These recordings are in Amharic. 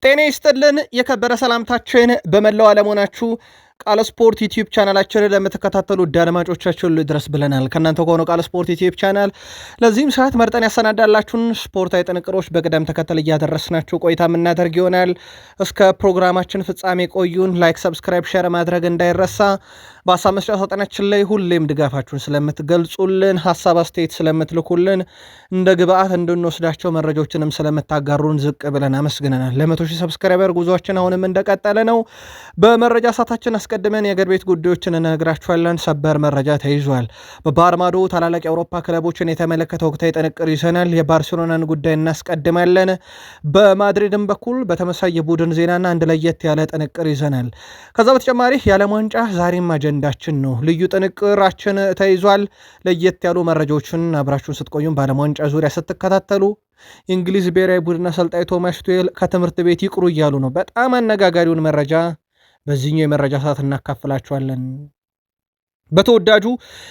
ጤና ይስጥልን የከበረ ሰላምታችን በመላው ዓለም ሆናችሁ ቃል ስፖርት ዩቲዩብ ቻናላችንን ለምትከታተሉ አድማጮቻችን ድረስ ብለናል። ከእናንተ ከሆነ ቃል ስፖርት ዩቲዩብ ቻናል ለዚህም ሰዓት መርጠን ያሰናዳላችሁን ስፖርታዊ ጥንቅሮች በቅደም ተከተል እያደረስናችሁ ቆይታ የምናደርግ ይሆናል። እስከ ፕሮግራማችን ፍጻሜ ቆዩን። ላይክ፣ ሰብስክራይብ፣ ሼር ማድረግ እንዳይረሳ። በሀሳብ መስጫ ሳጥናችን ላይ ሁሌም ድጋፋችሁን ስለምትገልጹልን፣ ሀሳብ አስተያየት ስለምትልኩልን፣ እንደ ግብአት እንድንወስዳቸው መረጃዎችንም ስለምታጋሩን ዝቅ ብለን አመስግነናል። ለ100,000 ሰብስክራይበር ጉዟችን አሁንም እንደቀጠለ ነው። በመረጃ ሰዓታችን አስቀድመን የእግር ቤት ጉዳዮችን እንነግራችኋለን። ሰበር መረጃ ተይዟል። በባህር ማዶ ታላላቅ የአውሮፓ ክለቦችን የተመለከተ ወቅታዊ ጥንቅር ይዘናል። የባርሴሎናን ጉዳይ እናስቀድማለን። በማድሪድም በኩል በተመሳይ የቡድን ዜናና አንድ ለየት ያለ ጥንቅር ይዘናል። ከዛ በተጨማሪ የዓለም ዋንጫ ዛሬም አጀንዳችን ነው። ልዩ ጥንቅራችን ተይዟል። ለየት ያሉ መረጃዎችን አብራችሁን ስትቆዩም በዓለም ዋንጫ ዙሪያ ስትከታተሉ የእንግሊዝ ብሔራዊ ቡድን አሰልጣኝ ቶማስ ቱዌል ከትምህርት ቤት ይቅሩ እያሉ ነው። በጣም አነጋጋሪውን መረጃ በዚህኛው የመረጃ ሰዓት እናካፍላችኋለን። በተወዳጁ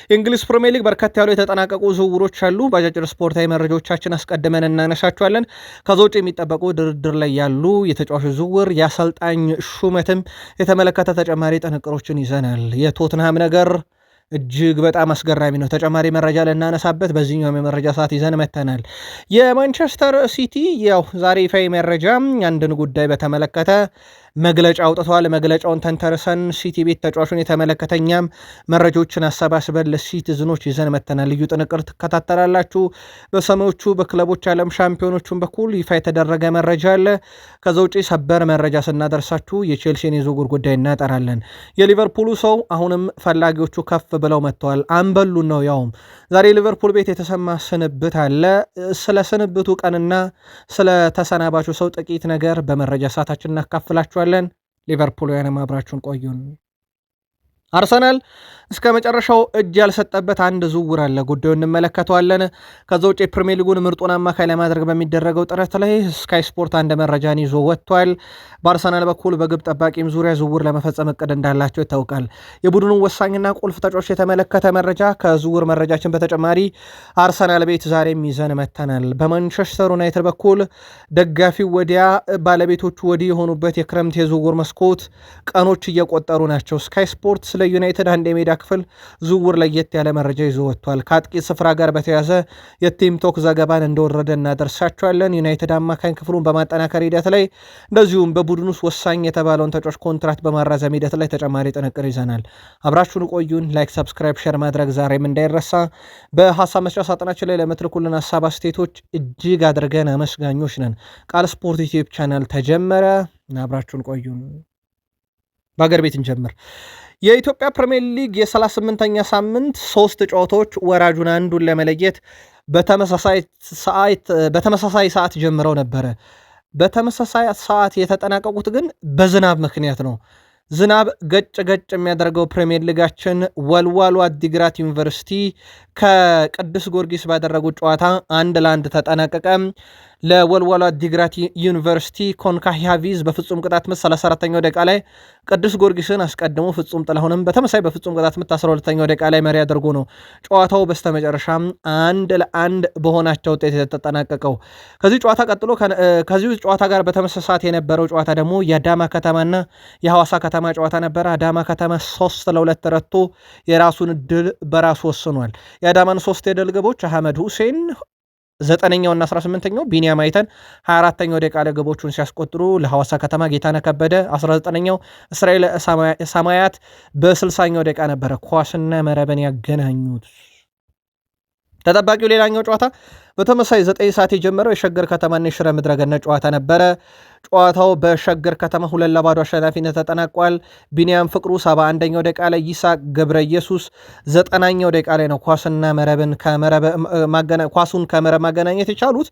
የእንግሊዝ ፕሪሚየር ሊግ በርከት ያሉ የተጠናቀቁ ዝውውሮች አሉ። በአጫጭር ስፖርታዊ መረጃዎቻችን አስቀድመን እናነሳቸዋለን። ከዛ ውጭ የሚጠበቁ ድርድር ላይ ያሉ የተጫዋቾች ዝውውር፣ የአሰልጣኝ ሹመትም የተመለከተ ተጨማሪ ጥንቅሮችን ይዘናል። የቶትንሃም ነገር እጅግ በጣም አስገራሚ ነው። ተጨማሪ መረጃ ልናነሳበት በዚህኛው የመረጃ ሰዓት ይዘን መተናል። የማንቸስተር ሲቲ ያው ዛሬ ይፋዊ መረጃ አንድን ጉዳይ በተመለከተ መግለጫ አውጥተዋል። መግለጫውን ተንተርሰን ሲቲ ቤት ተጫዋቹን የተመለከተኛም መረጃዎችን አሰባስበን ለሲቲዝኖች ይዘን መተናል። ልዩ ጥንቅር ትከታተላላችሁ። በሰሜዎቹ በክለቦች ዓለም ሻምፒዮኖቹን በኩል ይፋ የተደረገ መረጃ አለ። ከዛ ውጪ ሰበር መረጃ ስናደርሳችሁ የቼልሲን የዝውውር ጉዳይ እናጠራለን። የሊቨርፑሉ ሰው አሁንም ፈላጊዎቹ ከፍ ብለው መጥተዋል። አንበሉን ነው ያውም ዛሬ ሊቨርፑል ቤት የተሰማ ስንብት አለ። ስለ ስንብቱ ቀንና ስለ ተሰናባቹ ሰው ጥቂት ነገር በመረጃ ሰዓታችን እናካፍላችኋለን። ሊቨርፑልያንም አብራችሁን ቆዩን። አርሰናል እስከ መጨረሻው እጅ ያልሰጠበት አንድ ዝውውር አለ። ጉዳዩ እንመለከተዋለን። ከዛ ውጭ የፕሪሚየር ሊጉን ምርጡን አማካይ ለማድረግ በሚደረገው ጥረት ላይ ስካይ ስፖርት አንድ መረጃን ይዞ ወጥቷል። በአርሰናል በኩል በግብ ጠባቂም ዙሪያ ዝውውር ለመፈጸም እቅድ እንዳላቸው ይታወቃል። የቡድኑን ወሳኝና ቁልፍ ተጫዋች የተመለከተ መረጃ ከዝውውር መረጃችን በተጨማሪ አርሰናል ቤት ዛሬም ይዘን መተናል። በማንቸስተር ዩናይትድ በኩል ደጋፊው ወዲያ ባለቤቶቹ ወዲህ የሆኑበት የክረምት የዝውውር መስኮት ቀኖች እየቆጠሩ ናቸው። ስካይ ስፖርት ስለ ዩናይትድ አንድ የሜዳ ክፍል ዝውውር ለየት ያለ መረጃ ይዞ ወጥቷል። ከአጥቂ ስፍራ ጋር በተያዘ የቲም ቶክ ዘገባን እንደወረደ እናደርሳቸዋለን። ዩናይትድ አማካኝ ክፍሉን በማጠናከር ሂደት ላይ እንደዚሁም በቡድን ውስጥ ወሳኝ የተባለውን ተጫዋች ኮንትራት በማራዘም ሂደት ላይ ተጨማሪ ጥንቅር ይዘናል። አብራችሁን ቆዩን። ላይክ፣ ሰብስክራይብ፣ ሼር ማድረግ ዛሬም እንዳይረሳ። በሀሳብ መስጫ ሳጥናችን ላይ ለምትልኩልን ሀሳብ አስተያየቶች እጅግ አድርገን አመስጋኞች ነን። ቃል ስፖርት ዩቲዩብ ቻናል ተጀመረ። አብራችሁን ቆዩን። በሀገር ቤት እንጀምር። የኢትዮጵያ ፕሪሚየር ሊግ የ38ኛ ሳምንት 3 ጨዋታዎች ወራጁን አንዱን ለመለየት በተመሳሳይ ሰዓት ጀምረው ነበረ። በተመሳሳይ ሰዓት የተጠናቀቁት ግን በዝናብ ምክንያት ነው። ዝናብ ገጭ የሚያደርገው ፕሪሚየር ሊጋችን ወልዋሎ አዲግራት ዩኒቨርሲቲ ከቅዱስ ጊዮርጊስ ባደረጉት ጨዋታ 1-1 ተጠናቀቀ። ለወልዋሎ አዲግራት ዩኒቨርሲቲ ኮንካሂያቪዝ በፍጹም ቅጣት ምት 34ኛው ደቂቃ ላይ ቅዱስ ጊዮርጊስን አስቀድሞ ፍጹም ጥላሁንም በተመሳይ በፍጹም ቅጣት ምት 12ኛው ደቂቃ ላይ መሪ አድርጎ ነው ጨዋታው በስተመጨረሻም 1-1 በሆናቸው ውጤት የተጠናቀቀው። ከዚህ ጨዋታ ቀጥሎ ከዚህ ጨዋታ ጋር በተመሳሳይ ሰዓት የነበረው ጨዋታ ደግሞ የአዳማ ከተማና የሐዋሳ ከተማ ጨዋታ ነበረ። አዳማ ከተማ 3-2 ረቶ የራሱን ድል በራሱ ወስኗል። የአዳማን 3 የድል ግቦች አህመድ ሁሴን 9ኛውና 18ኛው ቢኒያም አይተን 24ኛው ደቂቃ ላይ ግቦቹን ሲያስቆጥሩ ለሐዋሳ ከተማ ጌታነህ ከበደ 19ኛው እስራኤል ሰማያት በ60ኛው ደቂቃ ነበረ ኳስና መረብን ያገናኙት። ተጠባቂው ሌላኛው ጨዋታ በተመሳይ 9 ሰዓት የጀመረው የሸገር ከተማና የሽረ ምድረ ገነት ጨዋታ ነበረ። ጨዋታው በሸገር ከተማ 2-0 አሸናፊነት ተጠናቋል። ቢኒያም ፍቅሩ 71ኛው ደቂቃ ላይ፣ ይስሐቅ ገብረ ኢየሱስ 90ኛው ደቂቃ ላይ ነው ኳሱን ከመረብ ማገናኘት የቻሉት።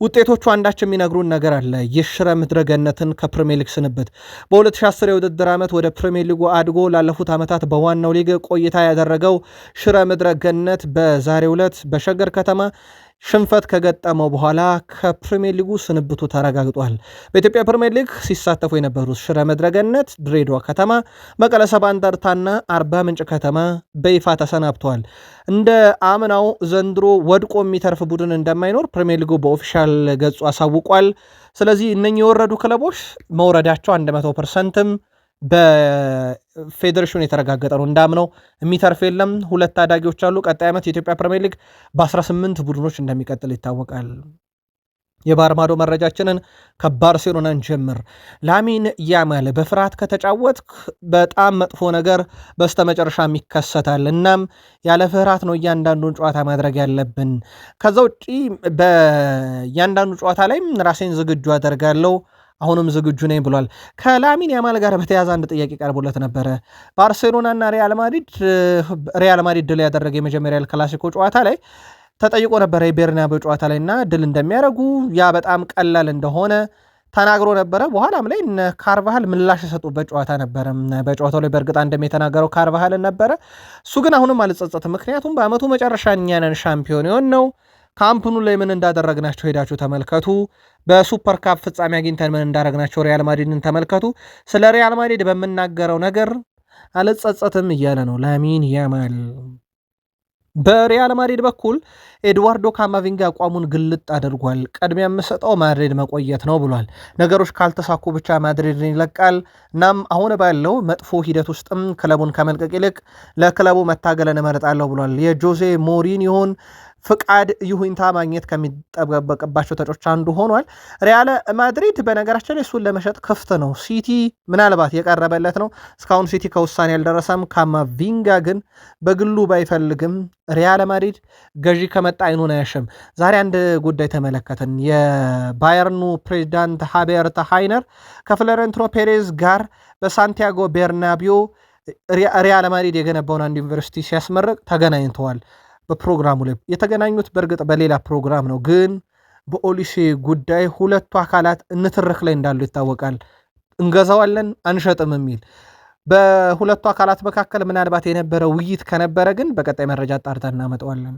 ውጤቶቹ አንዳቸው የሚነግሩን ነገር አለ። የሽረ ምድረ ገነትን ከፕሪሚየር ሊግ ስንብት በ2010 የውድድር ዓመት ወደ ፕሪሚየር ሊጉ አድጎ ላለፉት ዓመታት በዋናው ሊግ ቆይታ ያደረገው ሽረ ምድረ ገነት በዛሬው ዕለት በሸገር ከተማ ሽንፈት ከገጠመው በኋላ ከፕሪሚየር ሊጉ ስንብቱ ተረጋግጧል። በኢትዮጵያ ፕሪሚየር ሊግ ሲሳተፉ የነበሩት ሽረ መድረገነት፣ ድሬዳዋ ከተማ፣ መቀለ ሰባ እንደርታና አርባ ምንጭ ከተማ በይፋ ተሰናብተዋል። እንደ አምናው ዘንድሮ ወድቆ የሚተርፍ ቡድን እንደማይኖር ፕሪሚየር ሊጉ በኦፊሻል ገጹ አሳውቋል። ስለዚህ እነኚህ የወረዱ ክለቦች መውረዳቸው 100%ም በፌዴሬሽኑ የተረጋገጠ ነው። እንዳምነው የሚተርፍ የለም። ሁለት ታዳጊዎች አሉ። ቀጣይ ዓመት የኢትዮጵያ ፕሪሚየር ሊግ በ18 ቡድኖች እንደሚቀጥል ይታወቃል። የባህር ማዶ መረጃችንን ከባርሴሎናን ጀምር። ላሚን ያማል በፍርሃት ከተጫወትክ በጣም መጥፎ ነገር በስተመጨረሻም ይከሰታል። እናም ያለ ፍርሃት ነው እያንዳንዱን ጨዋታ ማድረግ ያለብን። ከዛ ውጪ በእያንዳንዱ ጨዋታ ላይም ራሴን ዝግጁ አደርጋለሁ፣ አሁንም ዝግጁ ነኝ ብሏል። ከላሚን ያማል ጋር በተያያዘ አንድ ጥያቄ ቀርቦለት ነበረ። ባርሴሎናና ሪያል ማድሪድ ድል ያደረገ የመጀመሪያ ኤል ክላሲኮ ጨዋታ ላይ ተጠይቆ ነበረ የቤርናቤው ጨዋታ ላይ እና ድል እንደሚያደርጉ ያ በጣም ቀላል እንደሆነ ተናግሮ ነበረ። በኋላም ላይ ካርቫሃል ምላሽ የሰጡበት ጨዋታ ነበረ። በጨዋታው ላይ በእርግጥ አንድም የተናገረው ካርቫሃልን ነበረ። እሱ ግን አሁንም አልጸጸትም፣ ምክንያቱም በአመቱ መጨረሻ እኛ ነን ሻምፒዮን የሆን ነው። ካምፕኑ ላይ ምን እንዳደረግናቸው ሄዳችሁ ተመልከቱ። በሱፐር ካፕ ፍጻሜ አግኝተን ምን እንዳደረግናቸው ሪያል ማድሪድን ተመልከቱ። ስለ ሪያል ማድሪድ በምናገረው ነገር አልጸጸትም እያለ ነው ላሚን ያማል። በሪያል ማድሪድ በኩል ኤድዋርዶ ካማቪንጋ አቋሙን ግልጥ አድርጓል። ቀድሚያ የምሰጠው ማድሪድ መቆየት ነው ብሏል። ነገሮች ካልተሳኩ ብቻ ማድሪድን ይለቃል። እናም አሁን ባለው መጥፎ ሂደት ውስጥም ክለቡን ከመልቀቅ ይልቅ ለክለቡ መታገልን እመርጣለሁ ብሏል። የጆዜ ሞሪኒዮን ፍቃድ ይሁንታ ማግኘት ከሚጠበቅባቸው ተጫዋቾች አንዱ ሆኗል። ሪያል ማድሪድ በነገራችን ላይ እሱን ለመሸጥ ክፍት ነው። ሲቲ ምናልባት የቀረበለት ነው። እስካሁን ሲቲ ከውሳኔ ያልደረሰም። ካማቪንጋ ግን በግሉ ባይፈልግም ሪያል ማድሪድ ገዢ ከመጣ አይኑን አያሽም። ዛሬ አንድ ጉዳይ ተመለከትን። የባየርኑ ፕሬዚዳንት ሃቤርት ሃይነር ከፍሎሬንቲኖ ፔሬዝ ጋር በሳንቲያጎ ቤርናቢዮ ሪያል ማድሪድ የገነባውን አንድ ዩኒቨርሲቲ ሲያስመርቅ ተገናኝተዋል። በፕሮግራሙ ላይ የተገናኙት በእርግጥ በሌላ ፕሮግራም ነው፣ ግን በኦሊሴ ጉዳይ ሁለቱ አካላት ንትርክ ላይ እንዳሉ ይታወቃል። እንገዛዋለን አንሸጥም የሚል በሁለቱ አካላት መካከል ምናልባት የነበረ ውይይት ከነበረ ግን በቀጣይ መረጃ አጣርተን እናመጣዋለን።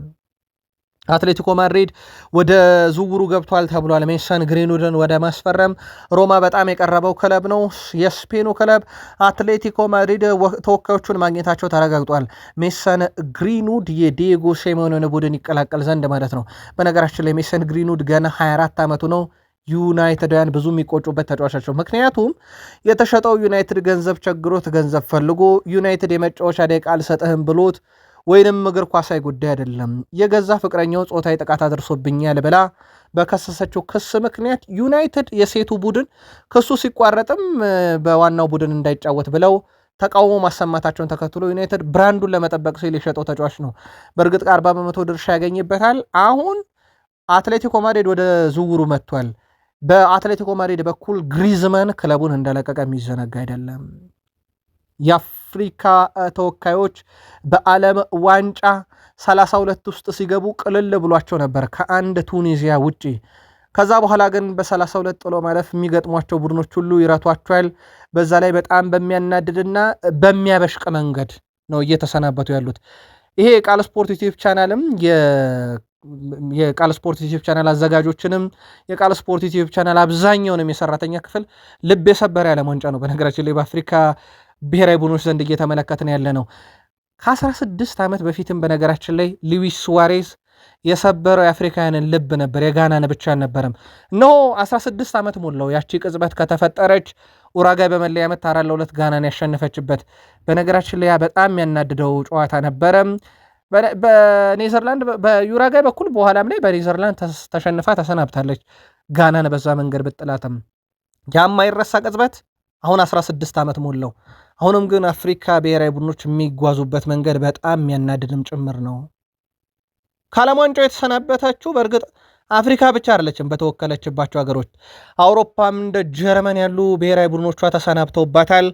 አትሌቲኮ ማድሪድ ወደ ዝውውሩ ገብቷል ተብሏል። ሜሰን ግሪንውድን ወደ ማስፈረም ሮማ በጣም የቀረበው ክለብ ነው። የስፔኑ ክለብ አትሌቲኮ ማድሪድ ተወካዮቹን ማግኘታቸው ተረጋግጧል። ሜሰን ግሪንውድ የዲየጎ ሲሞኔን ቡድን ይቀላቀል ዘንድ ማለት ነው። በነገራችን ላይ ሜሰን ግሪንውድ ገና 24 ዓመቱ ነው። ዩናይትዳውያን ብዙ የሚቆጩበት ተጫዋቻቸው፣ ምክንያቱም የተሸጠው ዩናይትድ ገንዘብ ቸግሮት ገንዘብ ፈልጎ ዩናይትድ የመጫወቻ ደቂቃ አልሰጥህም ብሎት ወይንም እግር ኳሳዊ ጉዳይ አይደለም፣ የገዛ ፍቅረኛው ጾታዊ ጥቃት አድርሶብኛል ብላ በከሰሰችው ክስ ምክንያት ዩናይትድ የሴቱ ቡድን ክሱ ሲቋረጥም በዋናው ቡድን እንዳይጫወት ብለው ተቃውሞ ማሰማታቸውን ተከትሎ ዩናይትድ ብራንዱን ለመጠበቅ ሲል የሸጠው ተጫዋች ነው። በእርግጥ 40% ድርሻ ያገኝበታል። አሁን አትሌቲኮ ማድሪድ ወደ ዝውውሩ መጥቷል። በአትሌቲኮ ማድሪድ በኩል ግሪዝማን ክለቡን እንደለቀቀ የሚዘነጋ አይደለም። የአፍሪካ ተወካዮች በዓለም ዋንጫ 32 ውስጥ ሲገቡ ቅልል ብሏቸው ነበር ከአንድ ቱኒዚያ ውጪ። ከዛ በኋላ ግን በ32 ጥሎ ማለፍ የሚገጥሟቸው ቡድኖች ሁሉ ይረቷቸዋል። በዛ ላይ በጣም በሚያናድድና በሚያበሽቅ መንገድ ነው እየተሰናበቱ ያሉት። ይሄ የቃል ስፖርት ዩቲዩብ ቻናልም የቃል ስፖርት ዩቲዩብ ቻናል አዘጋጆችንም የቃል ስፖርት ዩቲዩብ ቻናል አብዛኛውንም የሰራተኛ ክፍል ልብ የሰበረ ያለም ዋንጫ ነው። በነገራችን ላይ በአፍሪካ ብሔራዊ ቡድኖች ዘንድ እየተመለከትን ያለ ነው። ከ16 ዓመት በፊትም በነገራችን ላይ ሉዊስ ሱዋሬዝ የሰበረው የአፍሪካውያንን ልብ ነበር፣ የጋናን ብቻ አልነበረም። እነሆ 16 ዓመት ሞላው ያቺ ቅጽበት ከተፈጠረች። ኡራጋይ በመለያ ምት 4-2 ጋናን ያሸነፈችበት። በነገራችን ላይ በጣም የሚያናድደው ጨዋታ ነበረ። በኔዘርላንድ በዩራጋይ በኩል በኋላም ላይ በኔዘርላንድ ተሸንፋ ተሰናብታለች። ጋናን በዛ መንገድ ብጥላትም የማይረሳ ቅጽበት። አሁን 16 ዓመት ሞላው። አሁንም ግን አፍሪካ ብሔራዊ ቡድኖች የሚጓዙበት መንገድ በጣም የሚያናድድም ጭምር ነው። ከዓለም ዋንጫው የተሰናበተችው በእርግጥ አፍሪካ ብቻ አይደለችም በተወከለችባቸው ሀገሮች አውሮፓም እንደ ጀርመን ያሉ ብሔራዊ ቡድኖቿ ተሰናብተውባታል።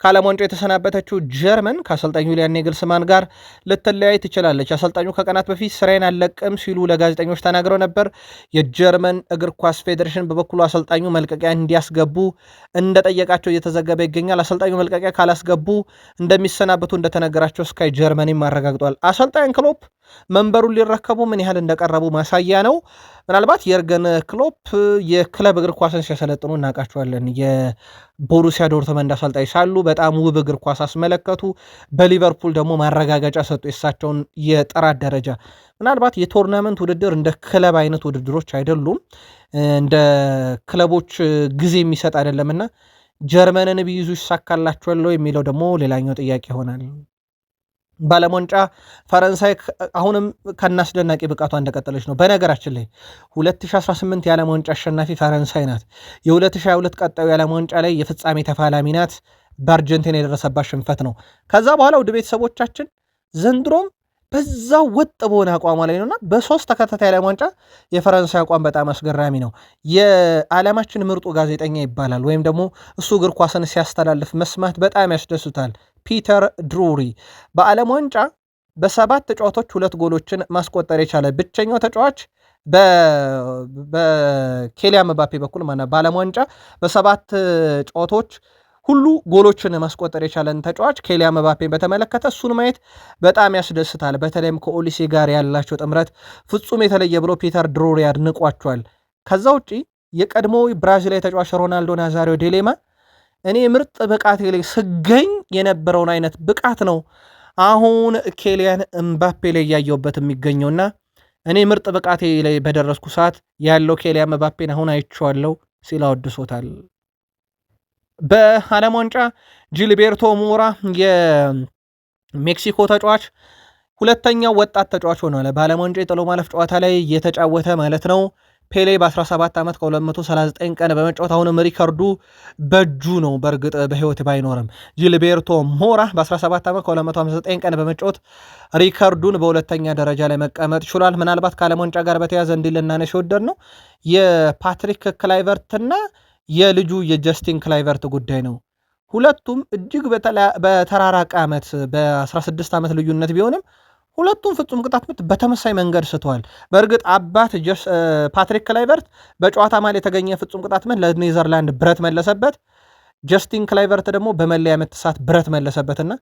ከዓለም ዋንጫ የተሰናበተችው ጀርመን ከአሰልጣኙ ዩሊያን ኔግልስማን ጋር ልትለያይ ትችላለች። አሰልጣኙ ከቀናት በፊት ስራዬን አልለቅም ሲሉ ለጋዜጠኞች ተናግረው ነበር። የጀርመን እግር ኳስ ፌዴሬሽን በበኩሉ አሰልጣኙ መልቀቂያ እንዲያስገቡ እንደጠየቃቸው እየተዘገበ ይገኛል። አሰልጣኙ መልቀቂያ ካላስገቡ እንደሚሰናበቱ እንደተነገራቸው ስካይ ጀርመኒም አረጋግጧል። አሰልጣኝ ክሎፕ መንበሩን ሊረከቡ ምን ያህል እንደቀረቡ ማሳያ ነው። ምናልባት የርገን ክሎፕ የክለብ እግር ኳስን ሲያሰለጥኑ እናውቃቸዋለን። የቦሩሲያ ዶርትመንድ አሰልጣኝ ሳሉ በጣም ውብ እግር ኳስ አስመለከቱ። በሊቨርፑል ደግሞ ማረጋገጫ ሰጡ የሳቸውን የጥራት ደረጃ። ምናልባት የቶርናመንት ውድድር እንደ ክለብ አይነት ውድድሮች አይደሉም፣ እንደ ክለቦች ጊዜ የሚሰጥ አይደለምና ጀርመንን ቢይዙ ይሳካላቸዋል የሚለው ደግሞ ሌላኛው ጥያቄ ይሆናል። በዓለም ዋንጫ ፈረንሳይ አሁንም ከናስደናቂ ብቃቷ እንደቀጠለች ነው። በነገራችን ላይ 2018 የዓለም ዋንጫ አሸናፊ ፈረንሳይ ናት። የ2022 ቀጣዩ የዓለም ዋንጫ ላይ የፍጻሜ ተፋላሚ ናት። በአርጀንቲና የደረሰባት ሽንፈት ነው። ከዛ በኋላ ውድ ቤተሰቦቻችን ዘንድሮም በዛው ወጥ በሆነ አቋሟ ላይ ነውና በሶስት ተከታታይ ዓለም ዋንጫ የፈረንሳይ አቋም በጣም አስገራሚ ነው። የዓለማችን ምርጡ ጋዜጠኛ ይባላል፣ ወይም ደግሞ እሱ እግር ኳስን ሲያስተላልፍ መስማት በጣም ያስደስታል። ፒተር ድሩሪ በዓለም ዋንጫ በ7 ጨዋታዎች 2 ጎሎችን ማስቆጠር የቻለ ብቸኛው ተጫዋች በኬሊያን ምባፔ በኩል ማለት በዓለም ዋንጫ በ7 ጨዋታዎች ሁሉ ጎሎችን ማስቆጠር የቻለን ተጫዋች ኬሊያን ምባፔን በተመለከተ እሱን ማየት በጣም ያስደስታል። በተለይም ከኦሊሴ ጋር ያላቸው ጥምረት ፍጹም የተለየ ብሎ ፒተር ድሩሪ አድንቋቸዋል። ከዛ ውጪ የቀድሞ ብራዚላዊ ተጫዋች ሮናልዶ ናዛሪዮ ዴሌማ እኔ ምርጥ ብቃቴ ላይ ስገኝ የነበረውን አይነት ብቃት ነው አሁን ኬሊያን ምባፔ ላይ እያየሁበት የሚገኘውና እኔ ምርጥ ብቃቴ ላይ በደረስኩ ሰዓት ያለው ኬሊያን ምባፔን አሁን አይቼዋለሁ ሲል አወድሶታል። በዓለም ዋንጫ ጂልቤርቶ ሞራ የሜክሲኮ ተጫዋች ሁለተኛው ወጣት ተጫዋች ሆኗል። በዓለም ዋንጫ የጥሎ ማለፍ ጨዋታ ላይ የተጫወተ ማለት ነው። ፔሌ በ17 ዓመት ከ239 ቀን በመጫወት አሁንም ሪከርዱ በእጁ ነው። በእርግጥ በህይወት ባይኖርም ጂልቤርቶ ሞራ በ17 ዓመት ከ259 ቀን በመጫወት ሪከርዱን በሁለተኛ ደረጃ ላይ መቀመጥ ችሏል። ምናልባት ከዓለም ዋንጫ ጋር በተያዘ እንዲል ልናነሽ የወደድ ነው የፓትሪክ ክላይቨርትና የልጁ የጀስቲን ክላይቨርት ጉዳይ ነው። ሁለቱም እጅግ በተራራቀ ዓመት በ16 ዓመት ልዩነት ቢሆንም ሁለቱም ፍጹም ቅጣት ምት በተመሳይ መንገድ ስተዋል። በእርግጥ አባት ፓትሪክ ክላይቨርት በጨዋታ ማል የተገኘ ፍጹም ቅጣት ምት ለኔዘርላንድ ብረት መለሰበት። ጀስቲን ክላይቨርት ደግሞ በመለያ ምት ሰዓት ብረት መለሰበትና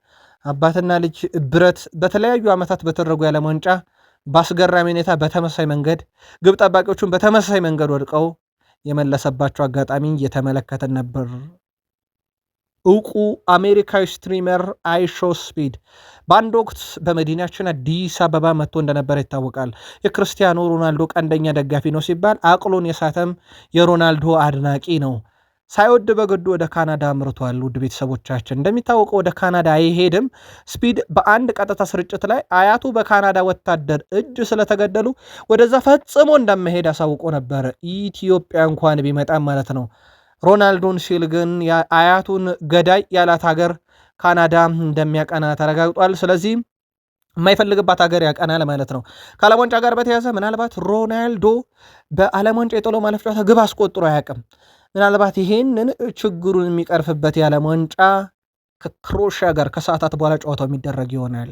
አባትና ልጅ ብረት በተለያዩ ዓመታት በተደረጉ የዓለም ዋንጫ በአስገራሚ ሁኔታ በተመሳይ መንገድ ግብ ጠባቂዎቹን በተመሳይ መንገድ ወድቀው የመለሰባቸው አጋጣሚ እየተመለከተን ነበር። እውቁ አሜሪካዊ ስትሪመር አይሾ ስፒድ በአንድ ወቅት በመዲናችን አዲስ አበባ መጥቶ እንደነበረ ይታወቃል። የክርስቲያኖ ሮናልዶ ቀንደኛ ደጋፊ ነው ሲባል አቅሎን የሳተም የሮናልዶ አድናቂ ነው። ሳይወድ በግዱ ወደ ካናዳ አምርቷል። ውድ ቤተሰቦቻችን እንደሚታወቀው ወደ ካናዳ አይሄድም። ስፒድ በአንድ ቀጥታ ስርጭት ላይ አያቱ በካናዳ ወታደር እጅ ስለተገደሉ ወደዛ ፈጽሞ እንደመሄድ አሳውቆ ነበር። ኢትዮጵያ እንኳን ቢመጣም ማለት ነው። ሮናልዶን ሲል ግን አያቱን ገዳይ ያላት ሀገር ካናዳ እንደሚያቀና ተረጋግጧል። ስለዚህ የማይፈልግባት ሀገር ያቀናል ማለት ነው። ከዓለም ዋንጫ ጋር በተያዘ ምናልባት ሮናልዶ በዓለም ዋንጫ የጥሎ ማለፍ ጨዋታ ግብ አስቆጥሮ አያውቅም። ምናልባት ይሄንን ችግሩን የሚቀርፍበት የዓለም ዋንጫ ከክሮኤሺያ ጋር ከሰዓታት በኋላ ጨዋታው የሚደረግ ይሆናል።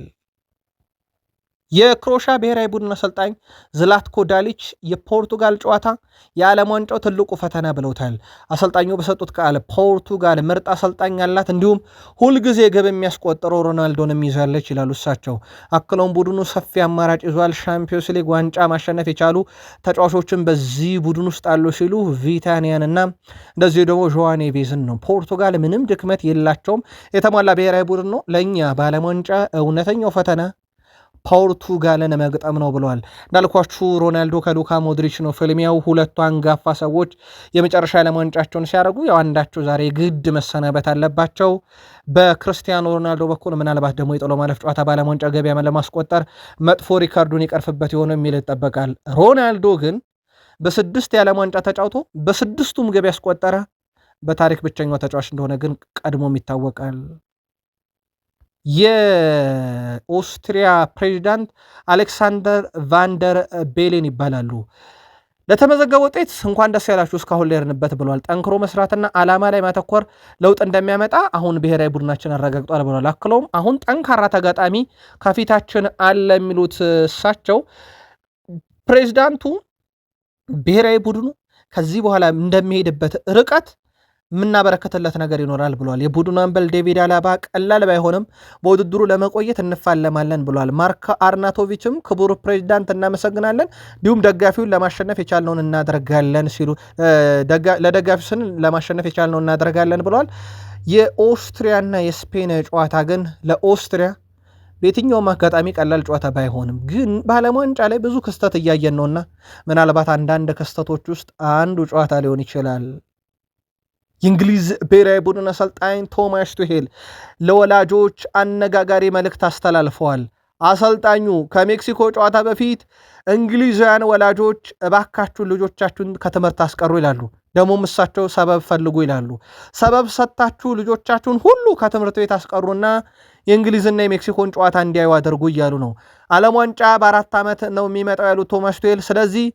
የክሮኤሺያ ብሔራዊ ቡድን አሰልጣኝ ዝላትኮ ዳሊች የፖርቱጋል ጨዋታ የዓለም ዋንጫው ትልቁ ፈተና ብለውታል። አሰልጣኙ በሰጡት ቃል ፖርቱጋል ምርጥ አሰልጣኝ አላት፣ እንዲሁም ሁልጊዜ ግብ የሚያስቆጥረው ሮናልዶን የሚይዛለች ይላሉ እሳቸው። አክለውም ቡድኑ ሰፊ አማራጭ ይዟል፣ ሻምፒዮንስ ሊግ ዋንጫ ማሸነፍ የቻሉ ተጫዋቾችን በዚህ ቡድን ውስጥ አሉ ሲሉ ቪታኒያን እና እንደዚሁ ደግሞ ዦዋ ኔቬዝን ነው። ፖርቱጋል ምንም ድክመት የላቸውም፣ የተሟላ ብሔራዊ ቡድን ነው። ለእኛ በዓለም ዋንጫ እውነተኛው ፈተና ፖርቱጋልን መግጠም ነው ብለዋል። እንዳልኳችሁ ሮናልዶ ከሉካ ሞድሪች ነው ፍልሚያው። ሁለቱ አንጋፋ ሰዎች የመጨረሻ ዓለም ዋንጫቸውን ሲያደርጉ ያው አንዳቸው ዛሬ ግድ መሰናበት አለባቸው። በክርስቲያኖ ሮናልዶ በኩል ምናልባት ደግሞ የጥሎ ማለፍ ጨዋታ በዓለም ዋንጫ ገበያ ለማስቆጠር መጥፎ ሪካርዱን ይቀርፍበት የሆነ የሚል ይጠበቃል። ሮናልዶ ግን በ6 የዓለም ዋንጫ ተጫውቶ በ6ቱም ግብ ያስቆጠረ በታሪክ ብቸኛው ተጫዋች እንደሆነ ግን ቀድሞም ይታወቃል። የኦስትሪያ ፕሬዚዳንት አሌክሳንደር ቫንደር ቤሌን ይባላሉ። ለተመዘገበ ውጤት እንኳን ደስ ያላችሁ እስካሁን ሌርንበት ብሏል። ጠንክሮ መስራትና ዓላማ ላይ ማተኮር ለውጥ እንደሚያመጣ አሁን ብሔራዊ ቡድናችን አረጋግጧል ብሏል። አክለውም አሁን ጠንካራ ተጋጣሚ ከፊታችን አለ የሚሉት እሳቸው ፕሬዚዳንቱ ብሔራዊ ቡድኑ ከዚህ በኋላ እንደሚሄድበት ርቀት የምናበረከትለት ነገር ይኖራል ብሏል። የቡድኑ አምበል ዴቪድ አላባ ቀላል ባይሆንም በውድድሩ ለመቆየት እንፋለማለን ብሏል። ማርክ አርናቶቪችም ክቡር ፕሬዚዳንት እናመሰግናለን፣ እንዲሁም ደጋፊውን ለማሸነፍ የቻልነውን እናደርጋለን ሲሉ ለደጋፊውን ለማሸነፍ የቻልነውን እናደርጋለን ብሏል። የኦስትሪያና የስፔን ጨዋታ ግን ለኦስትሪያ በየትኛውም አጋጣሚ ቀላል ጨዋታ ባይሆንም ግን በዓለም ዋንጫ ላይ ብዙ ክስተት እያየን ነውና ምናልባት አንዳንድ ክስተቶች ውስጥ አንዱ ጨዋታ ሊሆን ይችላል። የእንግሊዝ ብሔራዊ ቡድን አሰልጣኝ ቶማስ ቱሄል ለወላጆች አነጋጋሪ መልእክት አስተላልፈዋል። አሰልጣኙ ከሜክሲኮ ጨዋታ በፊት እንግሊዛውያን ወላጆች እባካችሁን ልጆቻችሁን ከትምህርት አስቀሩ ይላሉ። ደግሞም እሳቸው ሰበብ ፈልጉ ይላሉ። ሰበብ ሰጥታችሁ ልጆቻችሁን ሁሉ ከትምህርት ቤት አስቀሩና የእንግሊዝና የሜክሲኮን ጨዋታ እንዲያዩ አድርጉ እያሉ ነው። ዓለም ዋንጫ በ4 ዓመት ነው የሚመጣው ያሉት ቶማስ ቱሄል ስለዚህ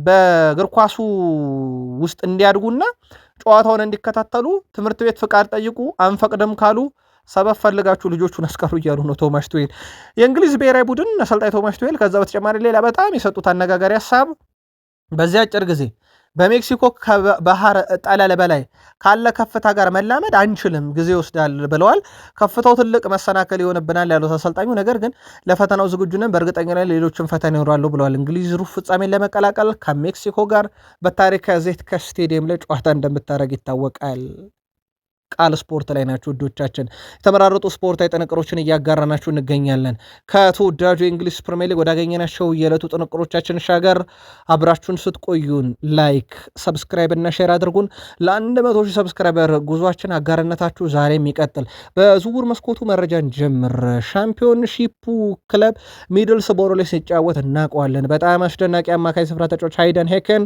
በእግር ኳሱ ውስጥ እንዲያድጉና ጨዋታውን እንዲከታተሉ ትምህርት ቤት ፍቃድ ጠይቁ፣ አንፈቅድም ካሉ ሰበብ ፈልጋችሁ ልጆቹን አስቀሩ እያሉ ነው ቶማስ ቱሄል። የእንግሊዝ ብሔራዊ ቡድን አሰልጣኝ ቶማስ ቱሄል ከዛ በተጨማሪ ሌላ በጣም የሰጡት አነጋጋሪ ሀሳብ በዚህ አጭር ጊዜ በሜክሲኮ ከባህር ጠለል በላይ ካለ ከፍታ ጋር መላመድ አንችልም፣ ጊዜ ይወስዳል ብለዋል። ከፍታው ትልቅ መሰናከል ይሆንብናል ያሉት አሰልጣኙ ነገር ግን ለፈተናው ዝግጁ ነን፣ በእርግጠኛ ላይ ሌሎችም ፈተና ይኖራሉ ብለዋል። እንግሊዝ ሩብ ፍጻሜን ለመቀላቀል ከሜክሲኮ ጋር በታሪክ ዜትካ ስቴዲየም ላይ ጨዋታ እንደምታደርግ ይታወቃል። ቃል ስፖርት ላይ ናችሁ ውዶቻችን። የተመራረጡ ስፖርታዊ ጥንቅሮችን እያጋራናችሁ እንገኛለን። ከተወዳጁ የእንግሊዝ ፕሪሚየር ሊግ ወዳገኘናቸው የዕለቱ ጥንቅሮቻችን ሻገር አብራችሁን ስትቆዩን ላይክ፣ ሰብስክራይብ እና ሼር አድርጉን። ለ100 ሺህ ሰብስክራይበር ጉዟችን አጋርነታችሁ ዛሬም ይቀጥል። በዝውውር መስኮቱ መረጃን ጀምር። ሻምፒዮንሺፑ ክለብ ሚድልስቦሮ ላይ ሲጫወት እናውቀዋለን። በጣም አስደናቂ አማካይ ስፍራ ተጫዋች ሃይደን ሄከን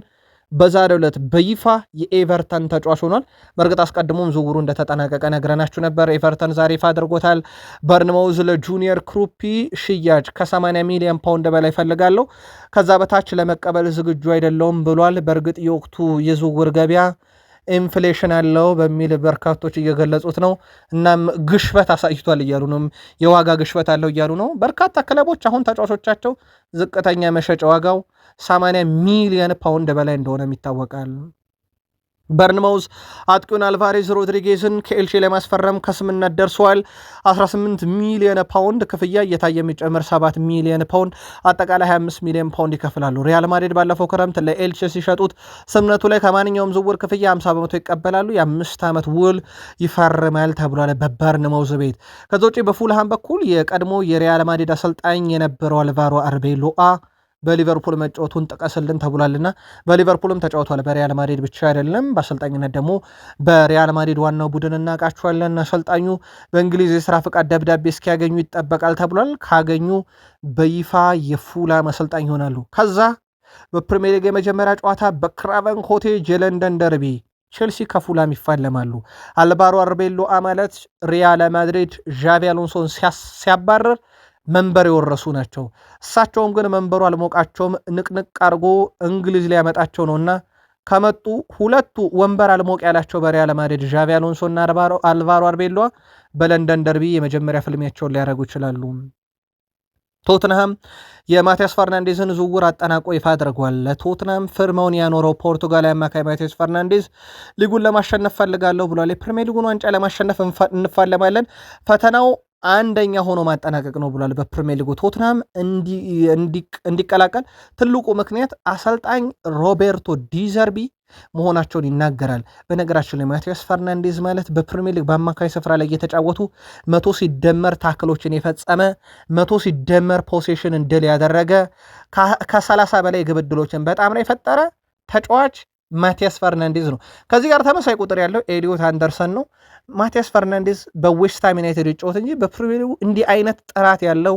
በዛሬው ዕለት በይፋ የኤቨርተን ተጫዋች ሆኗል። በእርግጥ አስቀድሞም ዝውውሩ እንደተጠናቀቀ ነግረናችሁ ነበር። ኤቨርተን ዛሬ ይፋ አድርጎታል። በርንማውዝ ለጁኒየር ክሩፒ ሽያጭ ከ80 ሚሊዮን ፓውንድ በላይ ፈልጋለሁ፣ ከዛ በታች ለመቀበል ዝግጁ አይደለውም ብሏል። በእርግጥ የወቅቱ የዝውውር ገበያ ኢንፍሌሽን አለው በሚል በርካቶች እየገለጹት ነው። እናም ግሽበት አሳይቷል እያሉ ነው። የዋጋ ግሽበት አለው እያሉ ነው። በርካታ ክለቦች አሁን ተጫዋቾቻቸው ዝቅተኛ መሸጫ ዋጋው 80 ሚሊዮን ፓውንድ በላይ እንደሆነም ይታወቃል። በርንማውዝ አጥቂውን አልቫሬዝ ሮድሪጌዝን ከኤልቼ ለማስፈረም ከስምነት ደርሰዋል። 18 ሚሊዮን ፓውንድ ክፍያ እየታየ የሚጨምር 7 ሚሊዮን ፓውንድ አጠቃላይ 25 ሚሊዮን ፓውንድ ይከፍላሉ። ሪያል ማድሪድ ባለፈው ክረምት ለኤልቼ ሲሸጡት ስምነቱ ላይ ከማንኛውም ዝውውር ክፍያ 50 በመቶ ይቀበላሉ። የ5 ዓመት ውል ይፈርማል ተብሏል በበርንማውዝ ቤት። ከዛ ውጭ በፉልሃም በኩል የቀድሞ የሪያል ማድሪድ አሰልጣኝ የነበረው አልቫሮ አርቤሎአ በሊቨርፑል መጫወቱን ጥቀስልን ተብሏልና በሊቨርፑልም ተጫውቷል። በሪያል ማድሪድ ብቻ አይደለም፣ በአሰልጣኝነት ደግሞ በሪያል ማድሪድ ዋናው ቡድን እናውቃቸዋለን። አሰልጣኙ በእንግሊዝ የስራ ፍቃድ ደብዳቤ እስኪያገኙ ይጠበቃል ተብሏል። ካገኙ በይፋ የፉላም አሰልጣኝ ይሆናሉ። ከዛ በፕሪሚየር ሊግ የመጀመሪያ ጨዋታ በክራቨን ኮቴጅ የለንደን ደርቢ ቼልሲ ከፉላም ይፋለማሉ። አልቫሮ አርቤሎአ ማለት ሪያል ማድሪድ ዣቪ አሎንሶን ሲያባረር መንበር የወረሱ ናቸው። እሳቸውም ግን መንበሩ አልሞቃቸውም፣ ንቅንቅ አድርጎ እንግሊዝ ሊያመጣቸው ነውና ከመጡ ሁለቱ ወንበር አልሞቅ ያላቸው በሪያል ማድሪድ ዣቪ አሎንሶና አልቫሮ አርቤሎአ በለንደን ደርቢ የመጀመሪያ ፍልሚያቸውን ሊያደርጉ ይችላሉ። ቶትንሃም የማቲያስ ፈርናንዴዝን ዝውውር አጠናቆ ይፋ አድርጓል። ለቶትንሃም ፍርማውን ያኖረው ፖርቱጋላዊ አማካይ ማቲያስ ፈርናንዴዝ ሊጉን ለማሸነፍ ፈልጋለሁ ብሏል። የፕሪሚየር ሊጉን ዋንጫ ለማሸነፍ እንፋለማለን፣ ፈተናው አንደኛ ሆኖ ማጠናቀቅ ነው ብሏል። በፕሪሚየር ሊጉ ቶትንሃም እንዲቀላቀል ትልቁ ምክንያት አሰልጣኝ ሮቤርቶ ዲዘርቢ መሆናቸውን ይናገራል። በነገራችን ላይ ማቲያስ ፈርናንዴዝ ማለት በፕሪሚየር ሊግ በአማካይ ስፍራ ላይ እየተጫወቱ 100 ሲደመር ታክሎችን የፈጸመ 100 ሲደመር ፖሴሽን ድል ያደረገ ከ30 በላይ ግብ ዕድሎችን በጣም ነው የፈጠረ ተጫዋች ማቲያስ ፈርናንዴዝ ነው። ከዚህ ጋር ተመሳይ ቁጥር ያለው ኤሊዮት አንደርሰን ነው። ማቲያስ ፈርናንዴዝ በዌስትሃም ዩናይትድ ይጫወት እንጂ በፕሪሚየር ሊጉ እንዲህ አይነት ጥራት ያለው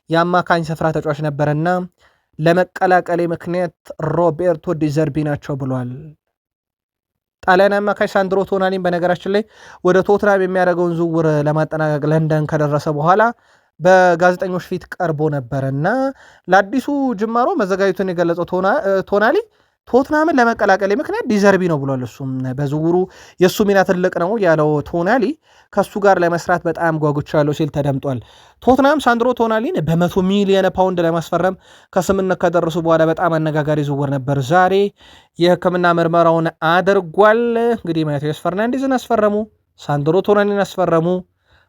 የአማካኝ ስፍራ ተጫዋች ነበረና ለመቀላቀሌ ምክንያት ሮቤርቶ ዲዘርቢ ናቸው ብሏል። ጣሊያን አማካኝ ሳንድሮ ቶናሊን በነገራችን ላይ ወደ ቶትናም የሚያደርገውን ዝውውር ለማጠናቀቅ ለንደን ከደረሰ በኋላ በጋዜጠኞች ፊት ቀርቦ ነበርና ለአዲሱ ጅማሮ መዘጋጀቱን የገለጸው ቶናሊ ቶትናምን ለመቀላቀል ምክንያት ዲዘርቢ ነው ብሏል። እሱም በዝውውሩ የእሱ ሚና ትልቅ ነው ያለው ቶናሊ ከእሱ ጋር ለመስራት በጣም ጓጉቻለሁ ሲል ተደምጧል። ቶትናም ሳንድሮ ቶናሊን በ100 ሚሊዮን ፓውንድ ለማስፈረም ከስምምነት ከደረሱ በኋላ በጣም አነጋጋሪ ዝውውር ነበር። ዛሬ የሕክምና ምርመራውን አድርጓል። እንግዲህ ማቴዎስ ፈርናንዴዝን አስፈረሙ፣ ሳንድሮ ቶናሊን አስፈረሙ።